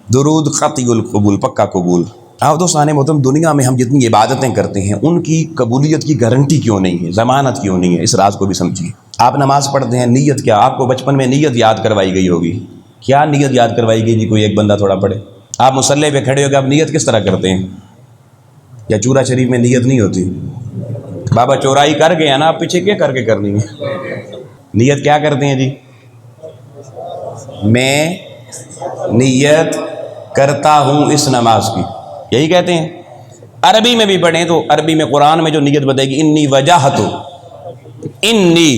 درود قطعی القبول، پکا قبول۔ آپ دوستان محترم، دنیا میں ہم جتنی عبادتیں کرتے ہیں ان کی قبولیت کی گارنٹی کیوں نہیں ہے، ضمانت کیوں نہیں ہے؟ اس راز کو بھی سمجھیے۔ آپ نماز پڑھتے ہیں، نیت کیا؟ آپ کو بچپن میں نیت یاد کروائی گئی ہوگی، کیا نیت یاد کروائی گئی جی؟ کوئی ایک بندہ تھوڑا پڑھے۔ آپ مصلی پہ کھڑے ہو کے آپ نیت کس طرح کرتے ہیں؟ یا چورا شریف میں نیت نہیں ہوتی؟ بابا چورائی کر گیا نا، آپ پیچھے کیا کر کے کرنی ہے؟ نیت کیا کرتے ہیں جی؟ میں نیت کرتا ہوں اس نماز کی، یہی کہتے ہیں۔ عربی میں بھی پڑھیں تو عربی میں قرآن میں جو نیت بتائے گی انی وجہت، انی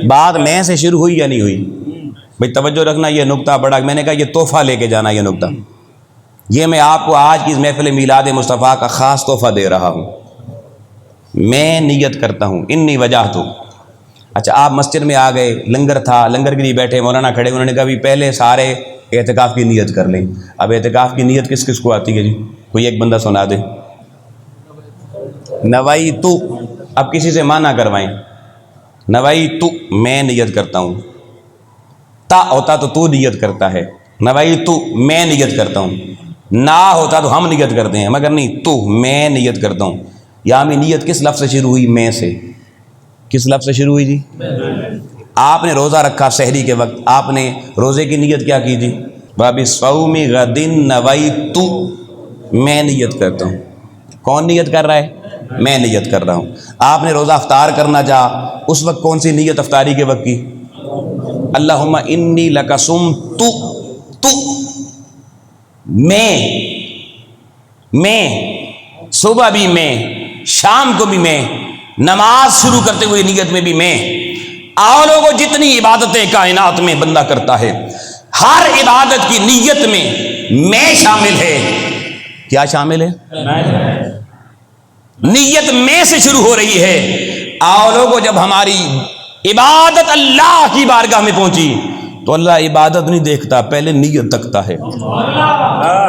بات میں سے شروع ہوئی یا نہیں ہوئی؟ بھائی توجہ رکھنا، یہ نقطہ بڑا، میں نے کہا یہ تحفہ لے کے جانا، یہ نقطہ، یہ میں آپ کو آج کی اس محفل میلاد مصطفیٰ کا خاص تحفہ دے رہا ہوں۔ میں نیت کرتا ہوں انی وجہ تو، اچھا آپ مسجد میں آ گئے، لنگر تھا، لنگر کے لیے بیٹھے، مولانا کھڑے، انہوں نے کہا بھی پہلے سارے اعتکاف کی نیت کر لیں۔ اب اعتکاف کی نیت کس کس کو آتی ہے جی؟ کوئی ایک بندہ سنا دے۔ نوائی تو، اب کسی سے مانا کروائیں، نوائی تو میں نیت کرتا ہوں، تا ہوتا تو نیت کرتا ہے، نوائی تو میں نیت کرتا ہوں، نا ہوتا تو ہم نیت کرتے ہیں، مگر نہیں تو میں نیت کرتا ہوں۔ یہاں میں نیت کس لفظ سے شروع ہوئی؟ میں سے۔ کس لفظ سے شروع ہوئی جی؟ آپ نے روزہ رکھا سحری کے وقت، آپ نے روزے کی نیت کیا کی جی؟ وَبِالصَّوْمِ غَدٍ نَوَيْتُ، میں نیت کرتا ہوں۔ کون نیت کر رہا ہے؟ میں نیت کر رہا ہوں۔ آپ نے روزہ افطار کرنا چاہا، اس وقت کون سی نیت افطاری کے وقت کی؟ اللہم انی لک صمت، تو میں صبح بھی میں، شام کو بھی میں، نماز شروع کرتے ہوئے نیت میں بھی میں۔ آؤ لوگوں، جتنی عبادتیں کائنات میں بندہ کرتا ہے، ہر عبادت کی نیت میں شامل ہے۔ کیا شامل ہے؟ نیت میں سے شروع ہو رہی ہے۔ آؤ لوگوں، جب ہماری عبادت اللہ کی بارگاہ میں پہنچی تو اللہ عبادت نہیں دیکھتا، پہلے نیت تکتا ہے۔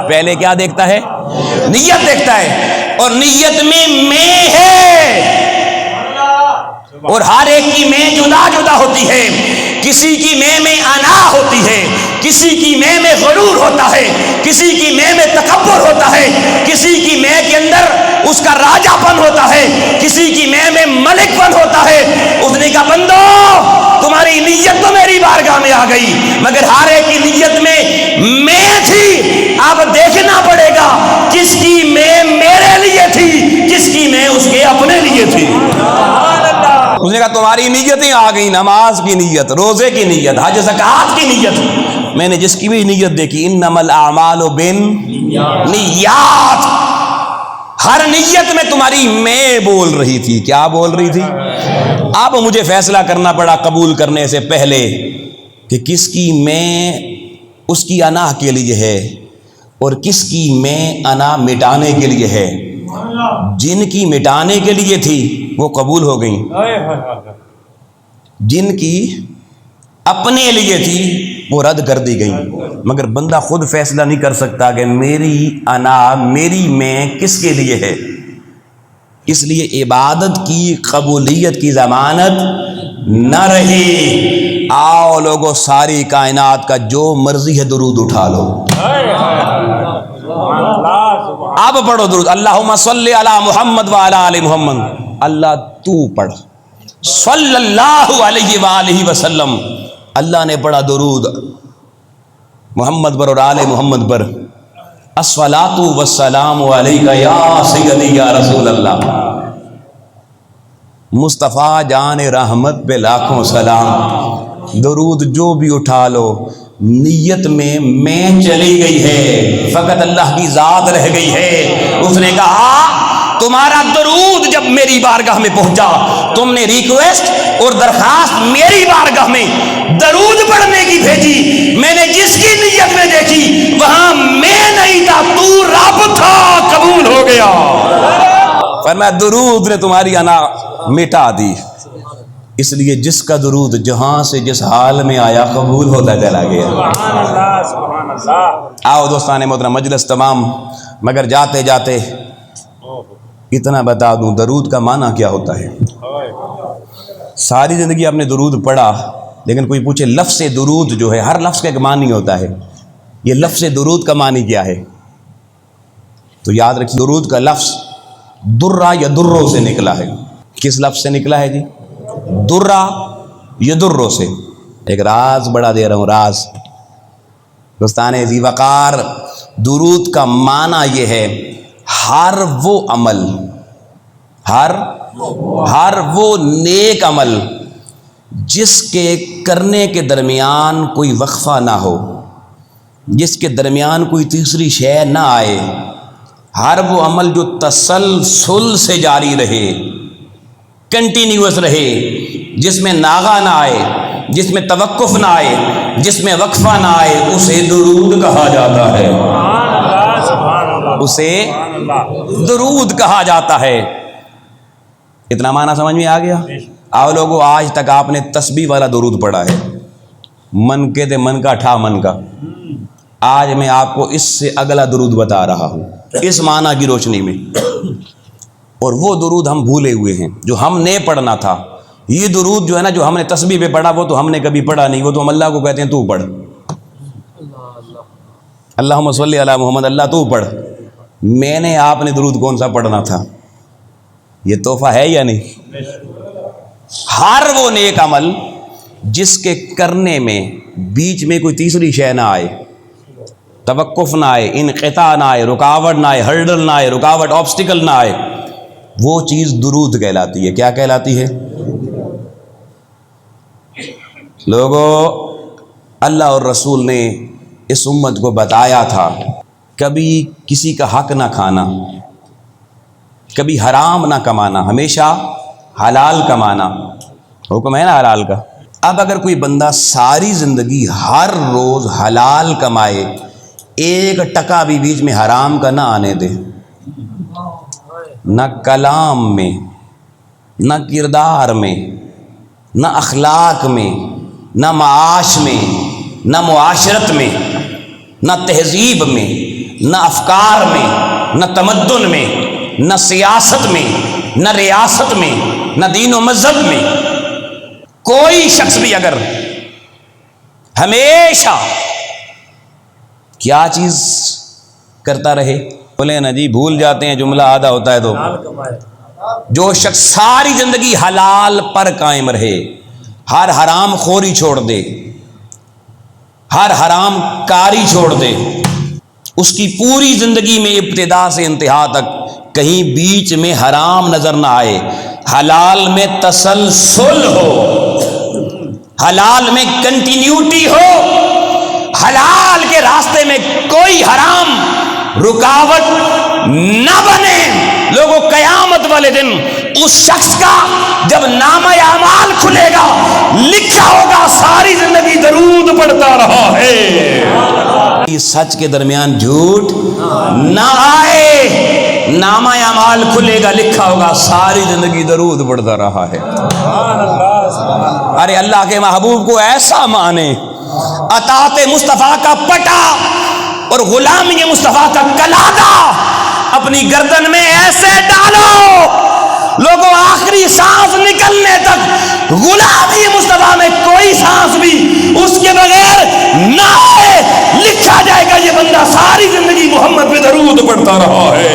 پہلے کیا دیکھتا ہے؟ نیت دیکھتا ہے، اور نیت میں ہے، اور ہر ایک کی میں جدا جدا ہوتی ہے۔ کسی کی میں انا ہوتی ہے، کسی کی میں غرور ہوتا ہے، کسی کی میں تکبر ہوتا ہے، کسی کی میں کے اندر اس کا راجہ پن ہوتا ہے، کسی کی میں ملک پن ہوتا ہے۔ اس نے کہا بندو تمہاری نیت تو میری بارگاہ میں آ گئی، مگر ہر ایک کی نیت میں تھی۔ اب دیکھنا پڑے گا کس کی میں میرے لیے تھی، کس کی میں اس کے اپنے لیے تھی۔ اس نے کہا تمہاری نیتیں آ گئی، نماز کی نیت، روزے کی نیت، حج زکوٰۃ کی نیت، میں نے جس کی بھی نیت دیکھی، انما الاعمال بالنیات، ہر نیت میں تمہاری میں بول رہی تھی۔ کیا بول رہی تھی؟ اب مجھے فیصلہ کرنا پڑا قبول کرنے سے پہلے کہ کس کی میں اس کی انا کے لیے ہے اور کس کی میں انا مٹانے کے لیے ہے۔ جن کی مٹانے کے لیے تھی وہ قبول ہو گئیں، جن کی اپنے لیے تھی وہ رد کر دی گئیں۔ مگر بندہ خود فیصلہ نہیں کر سکتا کہ میری انا، میری میں کس کے لیے ہے۔ اس لیے عبادت کی قبولیت کی ضمانت نہ رہی۔ آؤ لوگوں، ساری کائنات کا جو مرضی ہے درود اٹھا لو۔ اب پڑھو درود، اللہم صلی علی محمد وعلی آل محمد۔ اللہ تو پڑھ، صلی اللہ علیہ وآلہ وسلم، اللہ نے پڑھا درود محمد پر اور آل محمد پر، الصلاۃ والسلام علیک یا سیدی یا رسول اللہ، مصطفیٰ جان رحمت پہ لاکھوں سلام۔ درود جو بھی اٹھا لو، نیت میں چلی گئی ہے، فقط اللہ کی ذات رہ گئی ہے۔ اس نے کہا تمہارا درود جب میری بارگاہ میں پہنچا، تم نے ریکویسٹ اور درخواست میری بارگاہ میں درود پڑھنے کی بھیجی، میں نے جس کی نیت میں دیکھی وہاں میں نہیں تھا، تو رب تھا، قبول ہو گیا۔ فرمایا درود نے تمہاری انا مٹا دی۔ اس لیے جس کا درود جہاں سے جس حال میں آیا قبول ہوتا چلا گیا۔ آؤ دوستان محترم، مجلس تمام، مگر جاتے جاتے اتنا بتا دوں درود کا معنی کیا ہوتا ہے۔ ساری زندگی آپ نے درود پڑھا، لیکن کوئی پوچھے لفظ درود جو ہے، ہر لفظ کا ایک معنی ہوتا ہے، یہ لفظ درود کا معنی کیا ہے؟ تو یاد رکھیے، درود کا لفظ درہ یا دروں سے نکلا ہے۔ کس لفظ سے نکلا ہے جی؟ درہ یا دروں سے۔ ایک راز بڑا دے رہا ہوں، راز دوستان ذی وقار، درود کا معنی یہ ہے ہر وہ عمل، ہر وہ نیک عمل جس کے کرنے کے درمیان کوئی وقفہ نہ ہو، جس کے درمیان کوئی تیسری شے نہ آئے، ہر وہ عمل جو تسلسل سے جاری رہے، کنٹینیوس رہے، جس میں ناغہ نہ آئے، جس میں توقف نہ آئے، جس میں وقفہ نہ آئے، اسے درود کہا جاتا ہے، اسے درود کہا جاتا ہے۔ اتنا معنی سمجھ میں آ گیا؟ آؤ لوگوں، آج تک آپ نے تسبیح والا درود پڑھا ہے، من کے دے من کا ٹھا من کا۔ آج میں آپ کو اس سے اگلا درود بتا رہا ہوں اس معنی کی روشنی میں، اور وہ درود ہم بھولے ہوئے ہیں جو ہم نے پڑھنا تھا۔ یہ درود جو ہے نا، جو ہم نے تسبیح پہ پڑھا، وہ تو ہم نے کبھی پڑھا نہیں، وہ تو ہم اللہ کو کہتے ہیں تو پڑھ، اللہم صلی علی محمد، اللہ تو پڑھ۔ میں نے آپ نے درود کون سا پڑھنا تھا؟ یہ تحفہ ہے یا نہیں؟ ہر وہ نیک عمل جس کے کرنے میں بیچ میں کوئی تیسری شے نہ آئے، توقف نہ آئے، انقطاع نہ آئے، رکاوٹ نہ آئے، ہرڈل نہ آئے، رکاوٹ آبسٹیکل نہ آئے، وہ چیز درود کہلاتی ہے۔ کیا کہلاتی ہے؟ لوگوں، اللہ اور رسول نے اس امت کو بتایا تھا کبھی کسی کا حق نہ کھانا، کبھی حرام نہ کمانا، ہمیشہ حلال کمانا، حکم ہے نا حلال کا۔ اب اگر کوئی بندہ ساری زندگی ہر روز حلال کمائے، ایک ٹکا بھی بیچ میں حرام کا نہ آنے دے، نہ کلام میں، نہ کردار میں، نہ اخلاق میں، نہ معاش میں، نہ معاشرت میں، نہ تہذیب میں، نہ افکار میں، نہ تمدن میں، نہ سیاست میں، نہ ریاست میں، نہ دین و مذہب میں، کوئی شخص بھی اگر ہمیشہ کیا چیز کرتا رہے، بولے نا جی بھول جاتے ہیں، جملہ آدھا ہوتا ہے تو، جو شخص ساری زندگی حلال پر قائم رہے، ہر حرام خوری چھوڑ دے، ہر حرام کاری چھوڑ دے، اس کی پوری زندگی میں ابتدا سے انتہا تک کہیں بیچ میں حرام نظر نہ آئے، حلال میں تسلسل ہو، حلال میں کنٹینیوٹی ہو، حلال کے راستے میں کوئی حرام رکاوٹ نہ بنے، لوگوں قیامت والے دن اس شخص کا جب نامہ اعمال کھلے گا، لکھا ہوگا ساری زندگی درود پڑھتا رہا ہے، سچ کے درمیان جھوٹ نہ آئے، نامہ اعمال کھلے گا، لکھا ہوگا ساری زندگی درود پڑھتا رہا ہے۔ ارے اللہ کے محبوب کو ایسا مانے، اطاعت مصطفیٰ کا پٹا اور غلامی مصطفیٰ کا کلادہ اپنی گردن میں ایسے ڈالو، لوگوں آخری سانس نکلنے تک غلامی مصطفیٰ میں کوئی سانس بھی اس کے بغیر نہ آئے، لکھا جائے گا یہ بندہ ساری زندگی محمد پہ درود پڑھتا رہا ہے۔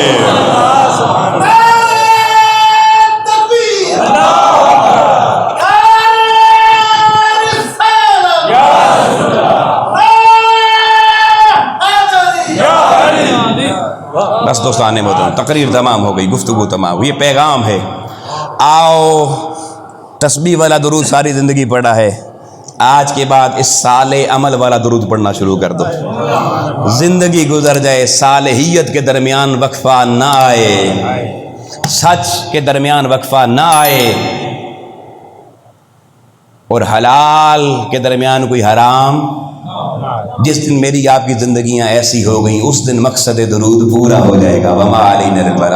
بس دوستانے محترم، تقریر تمام ہو گئی، گفتگو تمام ہوئی، یہ پیغام ہے، آؤ تسبیح والا درود ساری زندگی پڑھا ہے، آج کے بعد اس صالح عمل والا درود پڑھنا شروع کر دو، زندگی گزر جائے، صالحیت کے درمیان وقفہ نہ آئے، سچ کے درمیان وقفہ نہ آئے، اور حلال کے درمیان کوئی حرام۔ جس دن میری آپ کی زندگیاں ایسی ہو گئیں، اس دن مقصد درود پورا ہو جائے گا۔ وما علینا البلاغ۔